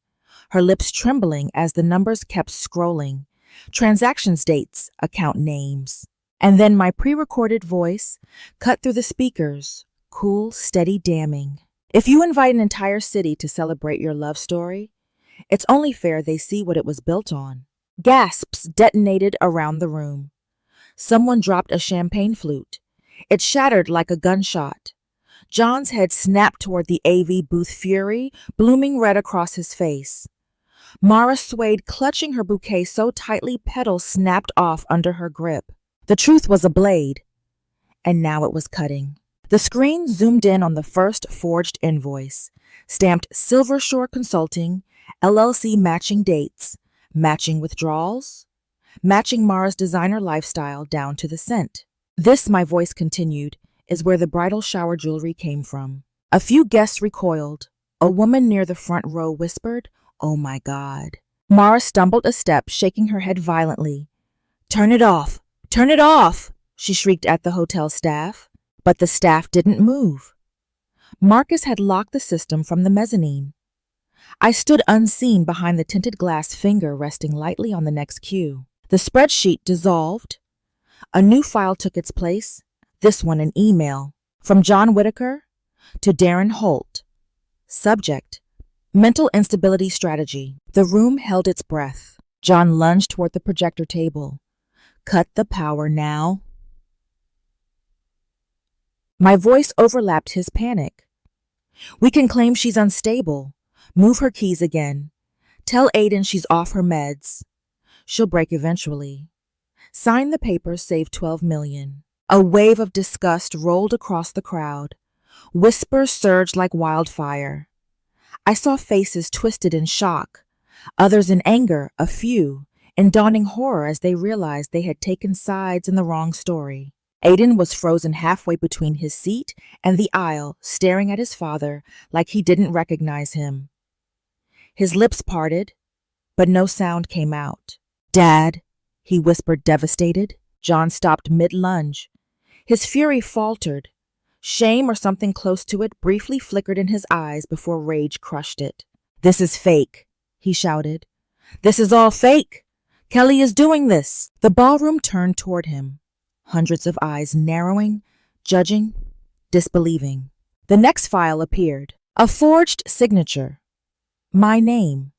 her lips trembling as the numbers kept scrolling. Transactions dates, account names. And then my pre-recorded voice cut through the speakers, cool, steady, damning. "If you invite an entire city to celebrate your love story, it's only fair they see what it was built on." Gasps detonated around the room. Someone dropped a champagne flute. It shattered like a gunshot. John's head snapped toward the AV booth, fury blooming red across his face. Mara swayed, clutching her bouquet so tightly petals snapped off under her grip. The truth was a blade, and now it was cutting. The screen zoomed in on the first forged invoice, stamped Silver Shore Consulting, LLC, matching dates, matching withdrawals, matching Mara's designer lifestyle down to the cent. "This," my voice continued, "is where the bridal shower jewelry came from." A few guests recoiled. A woman near the front row whispered, "Oh my God." Mara stumbled a step, shaking her head violently. "Turn it off! Turn it off!" she shrieked at the hotel staff. But the staff didn't move. Marcus had locked the system from the mezzanine. I stood unseen behind the tinted glass, finger resting lightly on the next cue. The spreadsheet dissolved. A new file took its place, this one an email, from John Whitaker to Darren Holt. Subject: mental instability strategy. The room held its breath. John lunged toward the projector table. "Cut the power now." My voice overlapped his panic. "We can claim she's unstable. Move her keys again. Tell Aiden she's off her meds. She'll break eventually. Sign the papers, save $12 million. A wave of disgust rolled across the crowd. Whispers surged like wildfire. I saw faces twisted in shock, others in anger, a few in dawning horror as they realized they had taken sides in the wrong story. Aiden was frozen halfway between his seat and the aisle, staring at his father like he didn't recognize him. His lips parted, but no sound came out. "Dad," he whispered, devastated. John stopped mid-lunge. His fury faltered. Shame, or something close to it, briefly flickered in his eyes before rage crushed it. "This is fake," he shouted. "This is all fake. Kelly is doing this." The ballroom turned toward him. Hundreds of eyes narrowing, judging, disbelieving. The next file appeared. A forged signature. My name.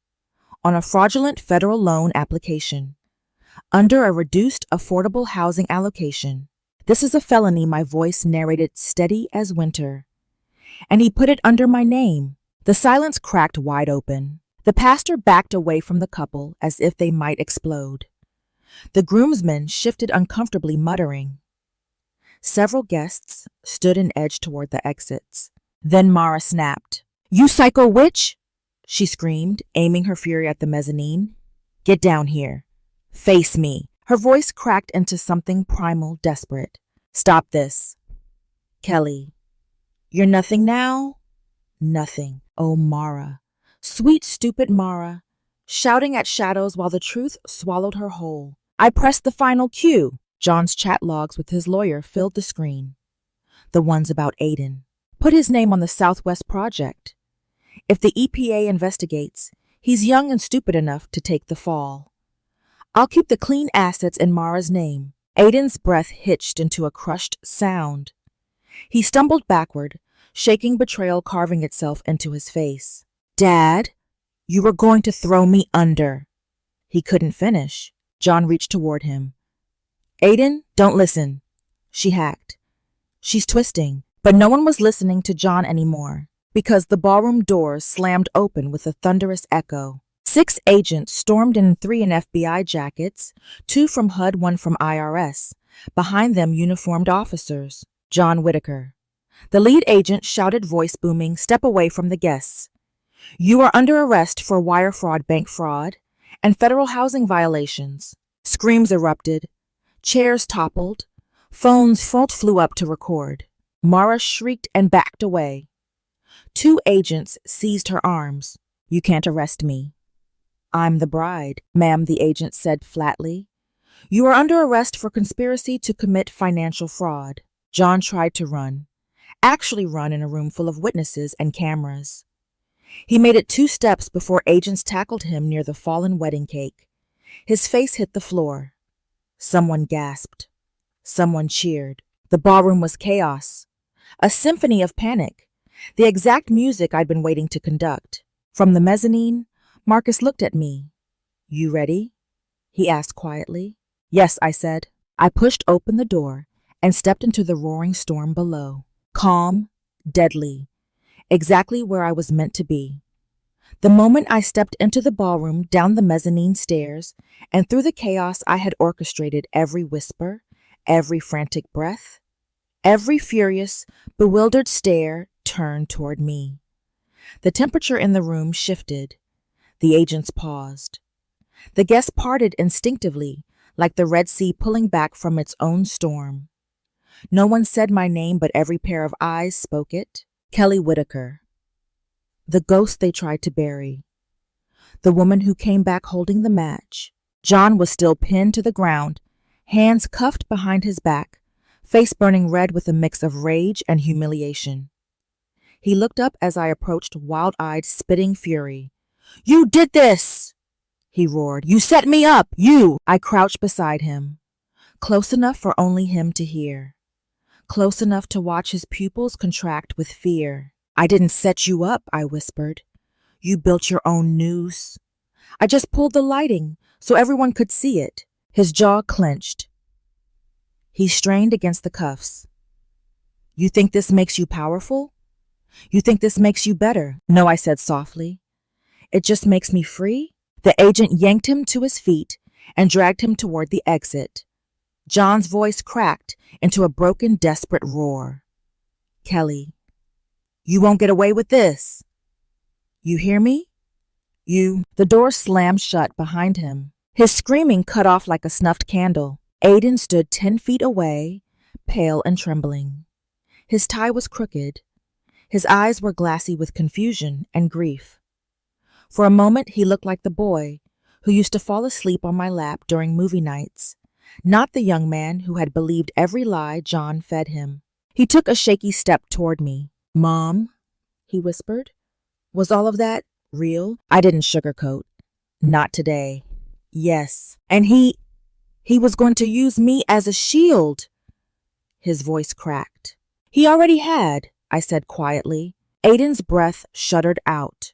On a fraudulent federal loan application. Under a reduced affordable housing allocation. "This is a felony," my voice narrated, steady as winter. "And he put it under my name." The silence cracked wide open. The pastor backed away from the couple as if they might explode. The groomsmen shifted uncomfortably, muttering. Several guests stood and edged toward the exits. Then Mara snapped. "You psycho witch!" she screamed, aiming her fury at the mezzanine. "Get down here. Face me." Her voice cracked into something primal, desperate. "Stop this. Kelly, you're nothing now?" Nothing. Oh, Mara. Sweet, stupid Mara. shouting at shadows while the truth swallowed her whole. I pressed the final cue. John's chat logs with his lawyer filled the screen. The ones about Aiden. Put his name on the Southwest Project. If the EPA investigates, he's young and stupid enough to take the fall. I'll keep the clean assets in Mara's name. Aiden's breath hitched into a crushed sound. He stumbled backward, shaking betrayal carving itself into his face. Dad, you were going to throw me under. He couldn't finish. John reached toward him. Aiden, don't listen. She hacked. She's twisting. But no one was listening to John anymore, because the ballroom doors slammed open with a thunderous echo. 6 agents stormed in, 3 in FBI jackets, 2 from HUD, 1 from IRS. Behind them, uniformed officers. John Whitaker. The lead agent shouted, voice booming, "Step away from the guests. You are under arrest for wire fraud, bank fraud, and federal housing violations." Screams erupted. Chairs toppled. Phones flew up to record. Mara shrieked and backed away. 2 agents seized her arms. "You can't arrest me." "I'm the bride," ma'am, the agent said flatly. "You are under arrest for conspiracy to commit financial fraud." John tried to run. Actually run in a room full of witnesses and cameras. He made it 2 steps before agents tackled him near the fallen wedding cake. His face hit the floor. Someone gasped. Someone cheered. The ballroom was chaos. A symphony of panic. The exact music I'd been waiting to conduct. From the mezzanine, Marcus looked at me. "You ready?" he asked quietly. "Yes," I said. I pushed open the door and stepped into the roaring storm below. Calm, deadly. Exactly where I was meant to be. The moment I stepped into the ballroom, down the mezzanine stairs, and through the chaos I had orchestrated, every whisper, every frantic breath, every furious, bewildered stare turned toward me. The temperature in the room shifted. The agents paused. The guests parted instinctively, like the Red Sea pulling back from its own storm. No one said my name, but every pair of eyes spoke it. Kelly Whitaker. The ghost they tried to bury. The woman who came back holding the match. John was still pinned to the ground, hands cuffed behind his back, face burning red with a mix of rage and humiliation. He looked up as I approached, wild-eyed, spitting fury. "You did this!" he roared. "You set me up! You!" I crouched beside him, close enough for only him to hear, close enough to watch his pupils contract with fear. "I didn't set you up," I whispered. "You built your own noose. I just pulled the lighting so everyone could see it." His jaw clenched. He strained against the cuffs. "You think this makes you powerful? You think this makes you better?" "No," I said softly. "It just makes me free." The agent yanked him to his feet and dragged him toward the exit. John's voice cracked into a broken, desperate roar. "Kelly, you won't get away with this. You hear me? You..." The door slammed shut behind him. His screaming cut off like a snuffed candle. Aiden stood 10 feet away, pale and trembling. His tie was crooked. His eyes were glassy with confusion and grief. For a moment, he looked like the boy who used to fall asleep on my lap during movie nights, not the young man who had believed every lie John fed him. He took a shaky step toward me. "Mom," he whispered, "was all of that real?" I didn't sugarcoat. "Not today." "Yes. And he was going to use me as a shield." His voice cracked. "He already had," I said quietly. Aiden's breath shuddered out.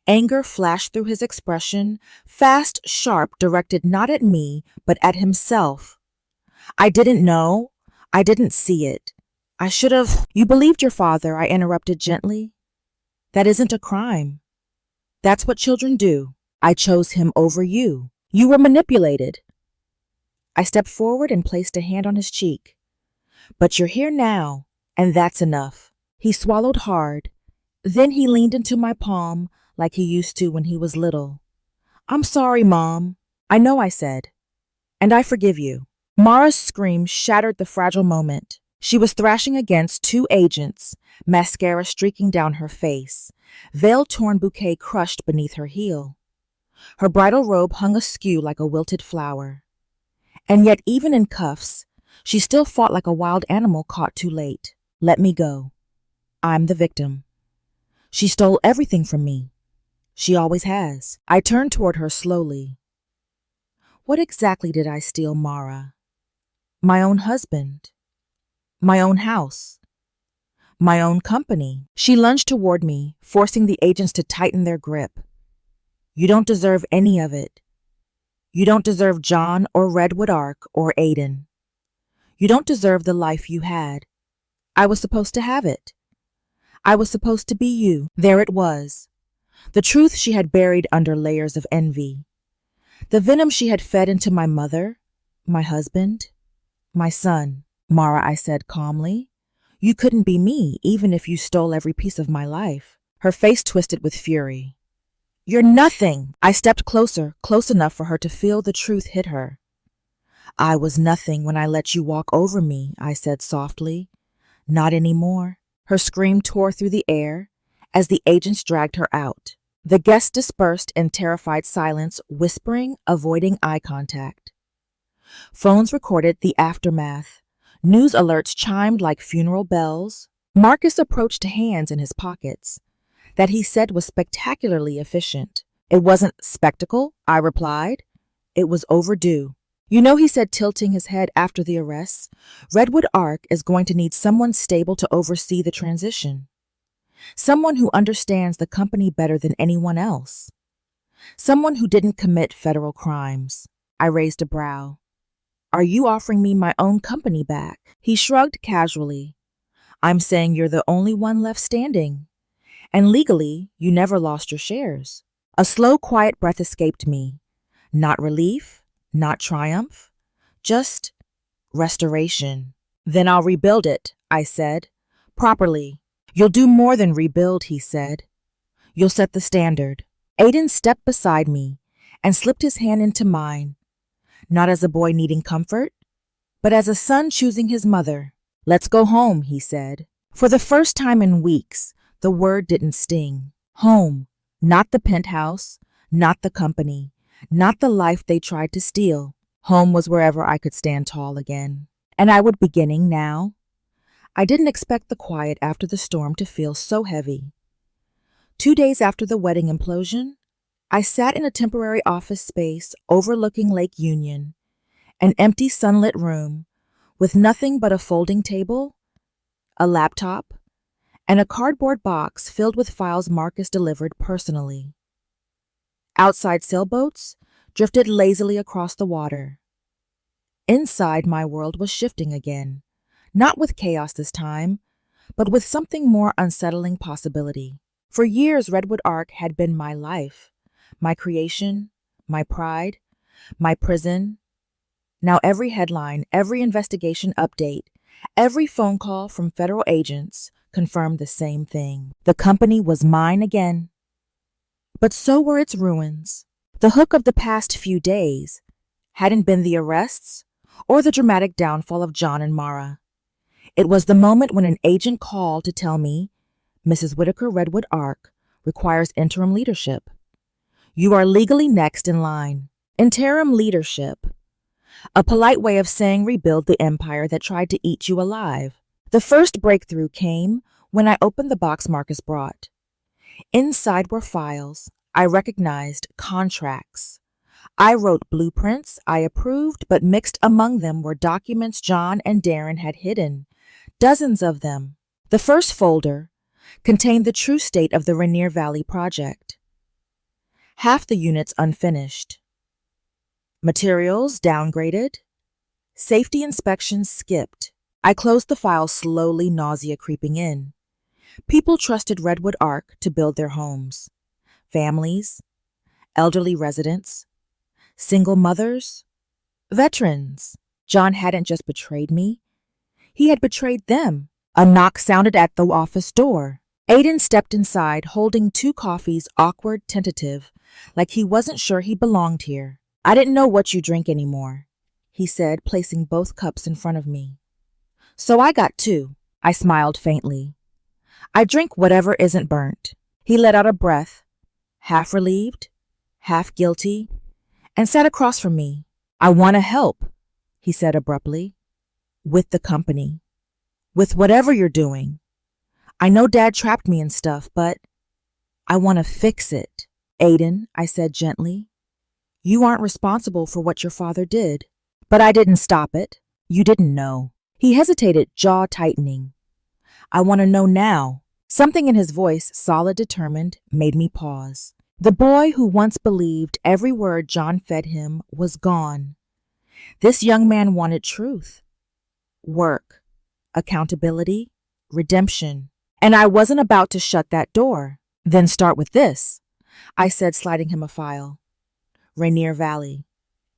Anger flashed through his expression, fast, sharp, directed not at me, but at himself. "I didn't know. I didn't see it. I should have..." "You believed your father," I interrupted gently. "That isn't a crime. That's what children do. I chose him over you. You were manipulated." I stepped forward and placed a hand on his cheek. "But you're here now, and that's enough." He swallowed hard. Then he leaned into my palm like he used to when he was little. "I'm sorry, Mom." "I know," I said. "And I forgive you." Mara's scream shattered the fragile moment. She was thrashing against 2 agents, mascara streaking down her face, veil-torn bouquet crushed beneath her heel. Her bridal robe hung askew like a wilted flower. And yet, even in cuffs, she still fought like a wild animal caught too late. Let me go. I'm the victim. She stole everything from me. She always has. I turned toward her slowly. What exactly did I steal, Mara? My own husband. My own house. My own company. She lunged toward me, forcing the agents to tighten their grip. You don't deserve any of it. You don't deserve John or Redwood Ark or Aiden. You don't deserve the life you had. I was supposed to have it. I was supposed to be you. There it was. The truth she had buried under layers of envy. The venom she had fed into my mother, my husband, my son. Mara, I said calmly, you couldn't be me even if you stole every piece of my life. Her face twisted with fury. You're nothing. I stepped closer, close enough for her to feel the truth hit her. I was nothing when I let you walk over me, I said softly. Not anymore. Her scream tore through the air as the agents dragged her out. The guests dispersed in terrified silence, whispering, avoiding eye contact. Phones recorded the aftermath. News alerts chimed like funeral bells. Marcus approached hands in his pockets. That he said was spectacularly efficient. It wasn't spectacle, I replied. It was overdue. You know, he said, tilting his head after the arrests, Redwood Ark is going to need someone stable to oversee the transition. Someone who understands the company better than anyone else. Someone who didn't commit federal crimes. I raised a brow. Are you offering me my own company back? He shrugged casually. I'm saying you're the only one left standing. And legally, you never lost your shares. A slow, quiet breath escaped me. Not relief, not triumph, just restoration. Then I'll rebuild it, I said. Properly. You'll do more than rebuild, he said. You'll set the standard. Aiden stepped beside me and slipped his hand into mine, not as a boy needing comfort, but as a son choosing his mother. Let's go home, he said. For the first time in weeks, the word didn't sting. Home, not the penthouse, not the company, not the life they tried to steal. Home was wherever I could stand tall again. And I would beginning now. I didn't expect the quiet after the storm to feel so heavy. 2 days after the wedding implosion, I sat in a temporary office space overlooking Lake Union, an empty sunlit room with nothing but a folding table, a laptop, and a cardboard box filled with files Marcus delivered personally. Outside sailboats drifted lazily across the water. Inside, my world was shifting again, not with chaos this time, but with something more unsettling possibility. For years, Redwood Ark had been my life, my creation, my pride, my prison. Now every headline, every investigation update, every phone call from federal agents confirmed the same thing. The company was mine again. But so were its ruins. The hook of the past few days hadn't been the arrests or the dramatic downfall of John and Mara. It was the moment when an agent called to tell me, Mrs. Whitaker Redwood Ark requires interim leadership. You are legally next in line. Interim leadership. A polite way of saying rebuild the empire that tried to eat you alive. The first breakthrough came when I opened the box Marcus brought. Inside were files. I recognized contracts. I wrote blueprints I approved, but mixed among them were documents John and Darren had hidden, dozens of them. The first folder contained the true state of the Rainier Valley project. Half the units unfinished. Materials downgraded. Safety inspections skipped. I closed the file slowly, nausea creeping in. People trusted Redwood Ark to build their homes. Families, elderly residents, single mothers, veterans. John hadn't just betrayed me. He had betrayed them. A knock sounded at the office door. Aiden stepped inside, holding 2 coffees, awkward, tentative, like he wasn't sure he belonged here. I didn't know what you drink anymore, he said, placing both cups in front of me. So I got 2. I smiled faintly. I drink whatever isn't burnt. He let out a breath, half relieved, half guilty, and sat across from me. I want to help, he said abruptly. With the company. With whatever you're doing. I know Dad trapped me and stuff, but I want to fix it. Aiden, I said gently. You aren't responsible for what your father did. But I didn't stop it. You didn't know. He hesitated, jaw tightening. I want to know now. Something in his voice, solid, determined, made me pause. The boy who once believed every word John fed him was gone. This young man wanted truth, work, accountability, redemption. And I wasn't about to shut that door. Then start with this, I said, sliding him a file. Rainier Valley.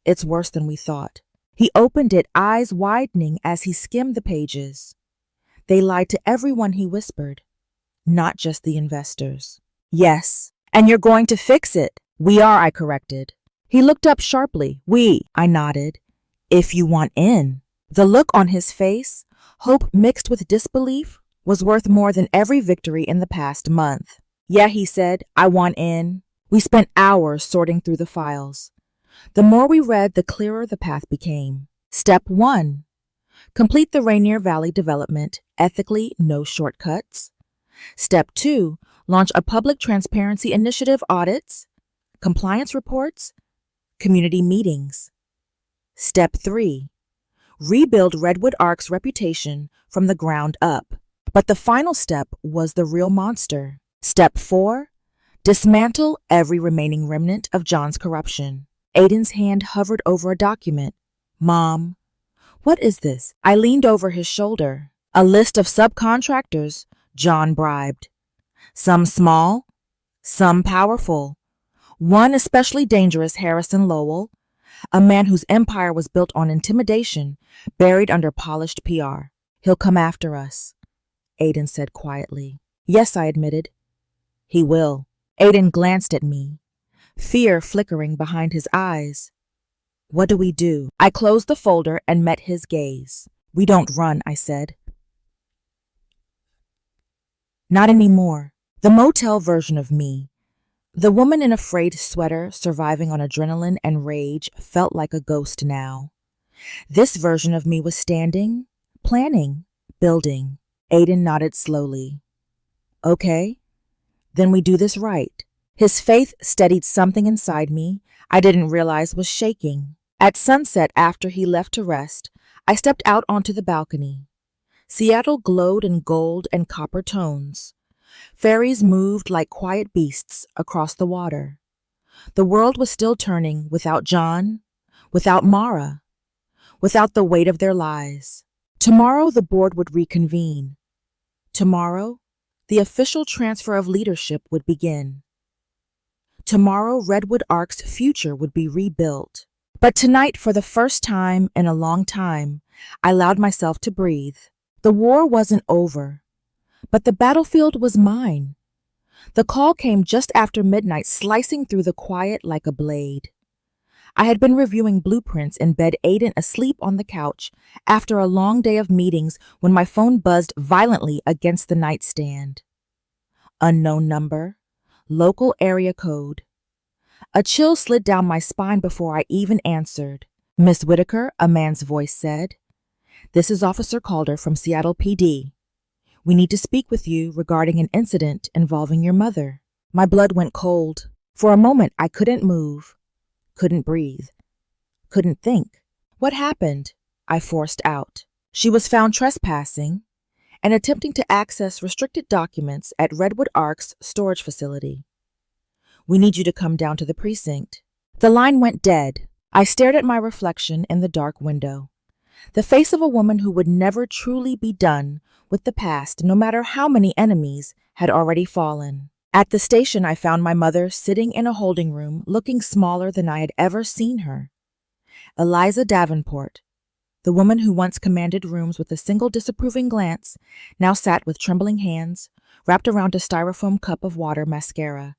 It's worse than we thought. He opened it, eyes widening as he skimmed the pages. They lied to everyone, he whispered, not just the investors. Yes, and you're going to fix it. We are, I corrected. He looked up sharply. We, I nodded. If you want in. The look on his face, hope mixed with disbelief, was worth more than every victory in the past month. Yeah, he said, I want in. We spent hours sorting through the files. The more we read, the clearer the path became. Step 1. Complete the Rainier Valley development, ethically, no shortcuts. Step 2. Launch a public transparency initiative, audits, compliance reports, community meetings. Step 3. Rebuild Redwood Ark's reputation from the ground up. But the final step was the real monster. Step 4. Dismantle every remaining remnant of John's corruption. Aiden's hand hovered over a document. Mom, what is this? I leaned over his shoulder. A list of subcontractors John bribed. Some small, some powerful. One especially dangerous, Harrison Lowell, a man whose empire was built on intimidation, buried under polished PR. He'll come after us, Aiden said quietly. Yes, I admitted. He will. Aiden glanced at me, fear flickering behind his eyes. What do we do? I closed the folder and met his gaze. We don't run, I said. Not anymore. The motel version of me, the woman in a frayed sweater surviving on adrenaline and rage, felt like a ghost now. This version of me was standing, planning, building. Aiden nodded slowly. Okay, then we do this right. His faith steadied something inside me I didn't realize was shaking. At sunset, after he left to rest, I stepped out onto the balcony. Seattle glowed in gold and copper tones. Ferries moved like quiet beasts across the water. The world was still turning without John, without Mara, without the weight of their lies. Tomorrow the board would reconvene. Tomorrow, the official transfer of leadership would begin. Tomorrow, Redwood Ark's future would be rebuilt. But tonight, for the first time in a long time, I allowed myself to breathe. The war wasn't over, but the battlefield was mine. The call came just after midnight, slicing through the quiet like a blade. I had been reviewing blueprints in bed, Aiden asleep on the couch, after a long day of meetings when my phone buzzed violently against the nightstand. Unknown number, local area code. A chill slid down my spine before I even answered. Miss Whitaker, a man's voice said. This is Officer Calder from Seattle PD. We need to speak with you regarding an incident involving your mother. My blood went cold. For a moment, I couldn't move, couldn't breathe, couldn't think. What happened? I forced out. She was found trespassing and attempting to access restricted documents at Redwood Ark's storage facility. We need you to come down to the precinct. The line went dead. I stared at my reflection in the dark window. The face of a woman who would never truly be done with the past, no matter how many enemies had already fallen. At the station, I found my mother sitting in a holding room, looking smaller than I had ever seen her. Eliza Davenport, the woman who once commanded rooms with a single disapproving glance, now sat with trembling hands, wrapped around a styrofoam cup of water mascara,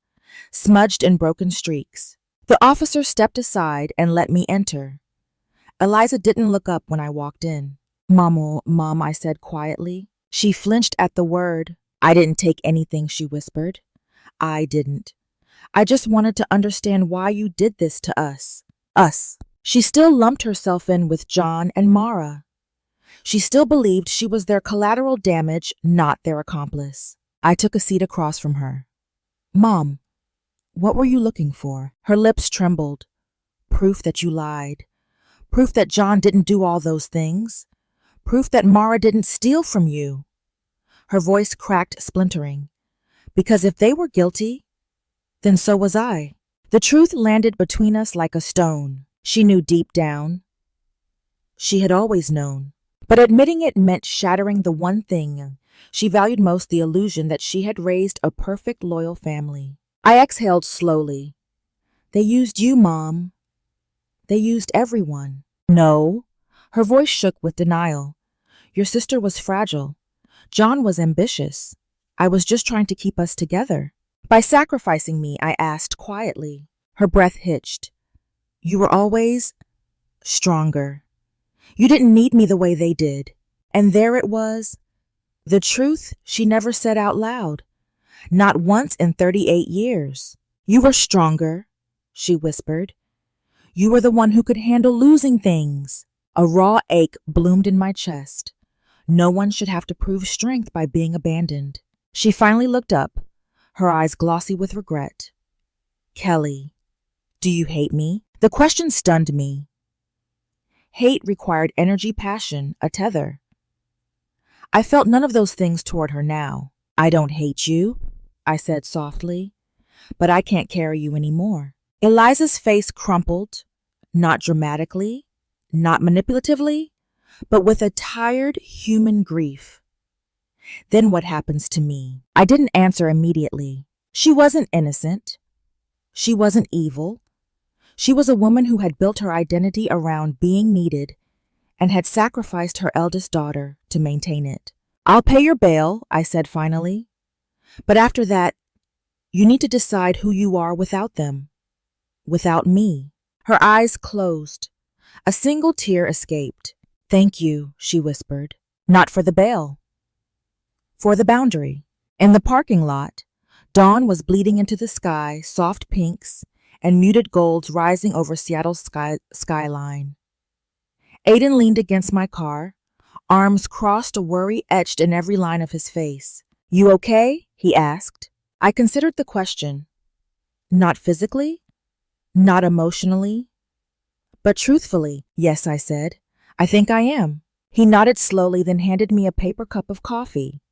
smudged in broken streaks. The officer stepped aside and let me enter. Eliza didn't look up when I walked in. Mom, I said quietly. She flinched at the word. I didn't take anything, she whispered. I didn't. I just wanted to understand why you did this to us. Us. She still lumped herself in with John and Mara. She still believed she was their collateral damage, not their accomplice. I took a seat across from her. Mom, what were you looking for? Her lips trembled. Proof that you lied. Proof that John didn't do all those things. Proof that Mara didn't steal from you. Her voice cracked, splintering. Because if they were guilty, then so was I. The truth landed between us like a stone. She knew deep down. She had always known. But admitting it meant shattering the one thing she valued most, the illusion that she had raised a perfect, loyal family. I exhaled slowly. They used you, Mom. They used everyone. No. Her voice shook with denial. Your sister was fragile. John was ambitious. I was just trying to keep us together. By sacrificing me, I asked quietly. Her breath hitched. You were always stronger. You didn't need me the way they did. And there it was. The truth she never said out loud. Not once in 38 years. You were stronger, she whispered. You were the one who could handle losing things. A raw ache bloomed in my chest. No one should have to prove strength by being abandoned. She finally looked up, her eyes glossy with regret. Kelly, do you hate me? The question stunned me. Hate required energy, passion, a tether. I felt none of those things toward her now. I don't hate you, I said softly, but I can't carry you anymore. Eliza's face crumpled, not dramatically, not manipulatively, but with a tired human grief. Then what happens to me? I didn't answer immediately. She wasn't innocent. She wasn't evil. She was a woman who had built her identity around being needed and had sacrificed her eldest daughter to maintain it. I'll pay your bail, I said finally. But after that, you need to decide who you are without them. Without me. Her eyes closed. A single tear escaped. Thank you, she whispered. Not for the bail. For the boundary. In the parking lot, dawn was bleeding into the sky, soft pinks and muted golds rising over Seattle's skyline. Aiden leaned against my car, arms crossed, a worry etched in every line of his face. You okay? He asked. I considered the question. Not physically, not emotionally, but truthfully. Yes, I said. I think I am. He nodded slowly, then handed me a paper cup of coffee.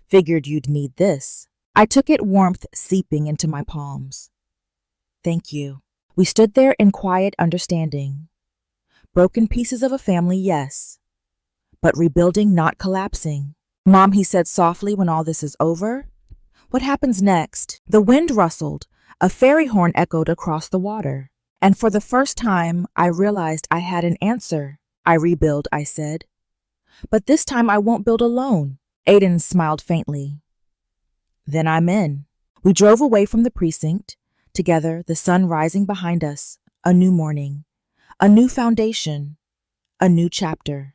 Figured you'd need this. I took it, warmth seeping into my palms. Thank you. We stood there in quiet understanding. Broken pieces of a family, yes, but rebuilding, not collapsing. Mom, he said softly, when all this is over, what happens next? The wind rustled. A fairy horn echoed across the water. And for the first time, I realized I had an answer. I rebuild, I said. But this time I won't build alone. Aiden smiled faintly. Then I'm in. We drove away from the precinct. Together, the sun rising behind us. A new morning. A new foundation. A new chapter.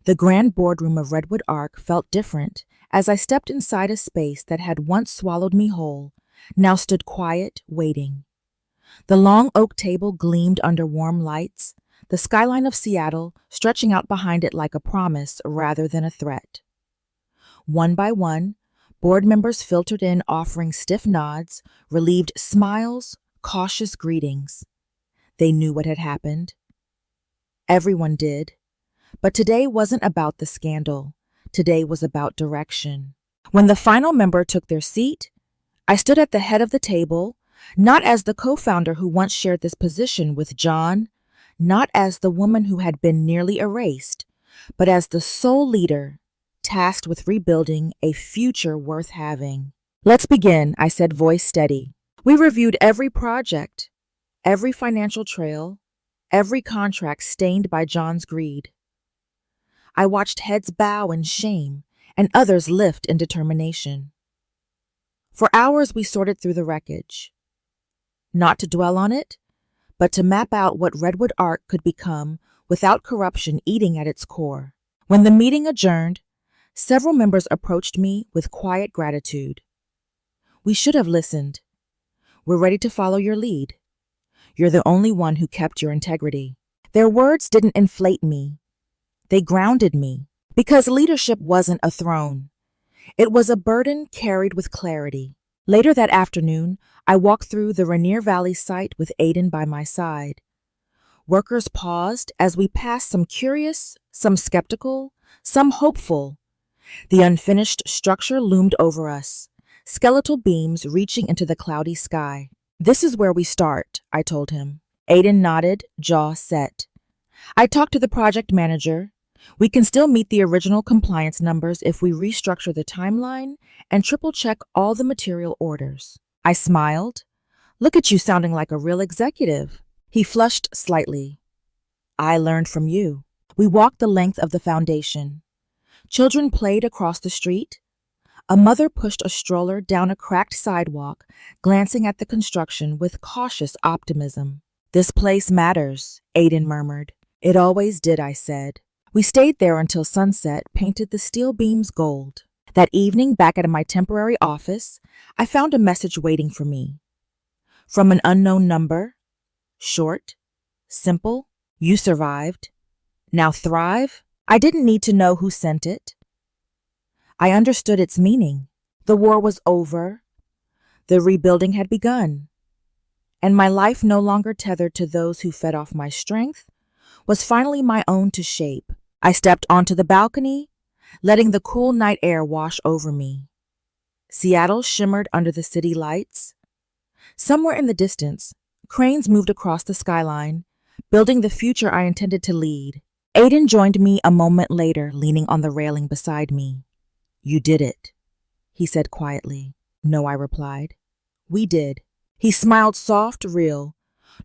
The grand boardroom of Redwood Ark felt different as I stepped inside a space that had once swallowed me whole, now stood quiet, waiting. The long oak table gleamed under warm lights, the skyline of Seattle stretching out behind it like a promise rather than a threat. One by one, board members filtered in, offering stiff nods, relieved smiles, cautious greetings. They knew what had happened. Everyone did. But today wasn't about the scandal. Today was about direction. When the final member took their seat, I stood at the head of the table, not as the co-founder who once shared this position with John, not as the woman who had been nearly erased, but as the sole leader tasked with rebuilding a future worth having. Let's begin, I said, voice steady. We reviewed every project, every financial trail, every contract stained by John's greed. I watched heads bow in shame and others lift in determination. For hours we sorted through the wreckage, not to dwell on it, but to map out what Redwood Ark could become without corruption eating at its core. When the meeting adjourned, several members approached me with quiet gratitude. We should have listened. We're ready to follow your lead. You're the only one who kept your integrity. Their words didn't inflate me. They grounded me. Because leadership wasn't a throne. It was a burden carried with clarity. Later that afternoon, I walked through the Rainier Valley site with Aiden by my side. Workers paused as we passed, some curious, some skeptical, some hopeful. The unfinished structure loomed over us, skeletal beams reaching into the cloudy sky. This is where we start, I told him. Aiden nodded, jaw set. I talked to the project manager. We can still meet the original compliance numbers if we restructure the timeline and triple-check all the material orders. I smiled. Look at you sounding like a real executive. He flushed slightly. I learned from you. We walked the length of the foundation. Children played across the street. A mother pushed a stroller down a cracked sidewalk, glancing at the construction with cautious optimism. This place matters, Aiden murmured. It always did, I said. We stayed there until sunset painted the steel beams gold. That evening, back at my temporary office, I found a message waiting for me. From an unknown number. Short. Simple. You survived. Now thrive. I didn't need to know who sent it. I understood its meaning. The war was over. The rebuilding had begun. And my life, no longer tethered to those who fed off my strength, was finally my own to shape. I stepped onto the balcony, letting the cool night air wash over me. Seattle shimmered under the city lights. Somewhere in the distance, cranes moved across the skyline, building the future I intended to lead. Aiden joined me a moment later, leaning on the railing beside me. You did it, he said quietly. No, I replied. We did. He smiled soft, real,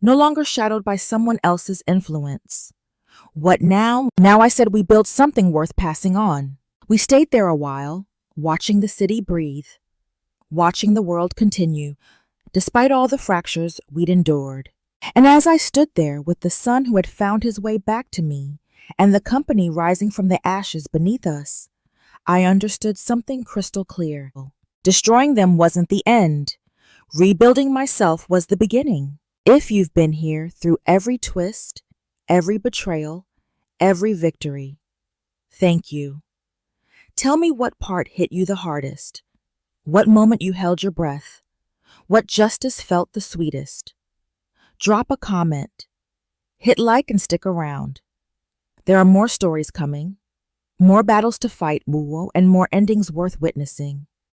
no longer shadowed by someone else's influence. What now? Now, I said, we built something worth passing on. We stayed there a while, watching the city breathe, watching the world continue, despite all the fractures we'd endured. And as I stood there with the son who had found his way back to me and the company rising from the ashes beneath us, I understood something crystal clear. Destroying them wasn't the end. Rebuilding myself was the beginning. If you've been here through every twist, every betrayal, every victory, thank you. Tell me what part hit you the hardest, what moment you held your breath, what justice felt the sweetest. Drop a comment, hit like and stick around. There are more stories coming, more battles to fight, and more endings worth witnessing.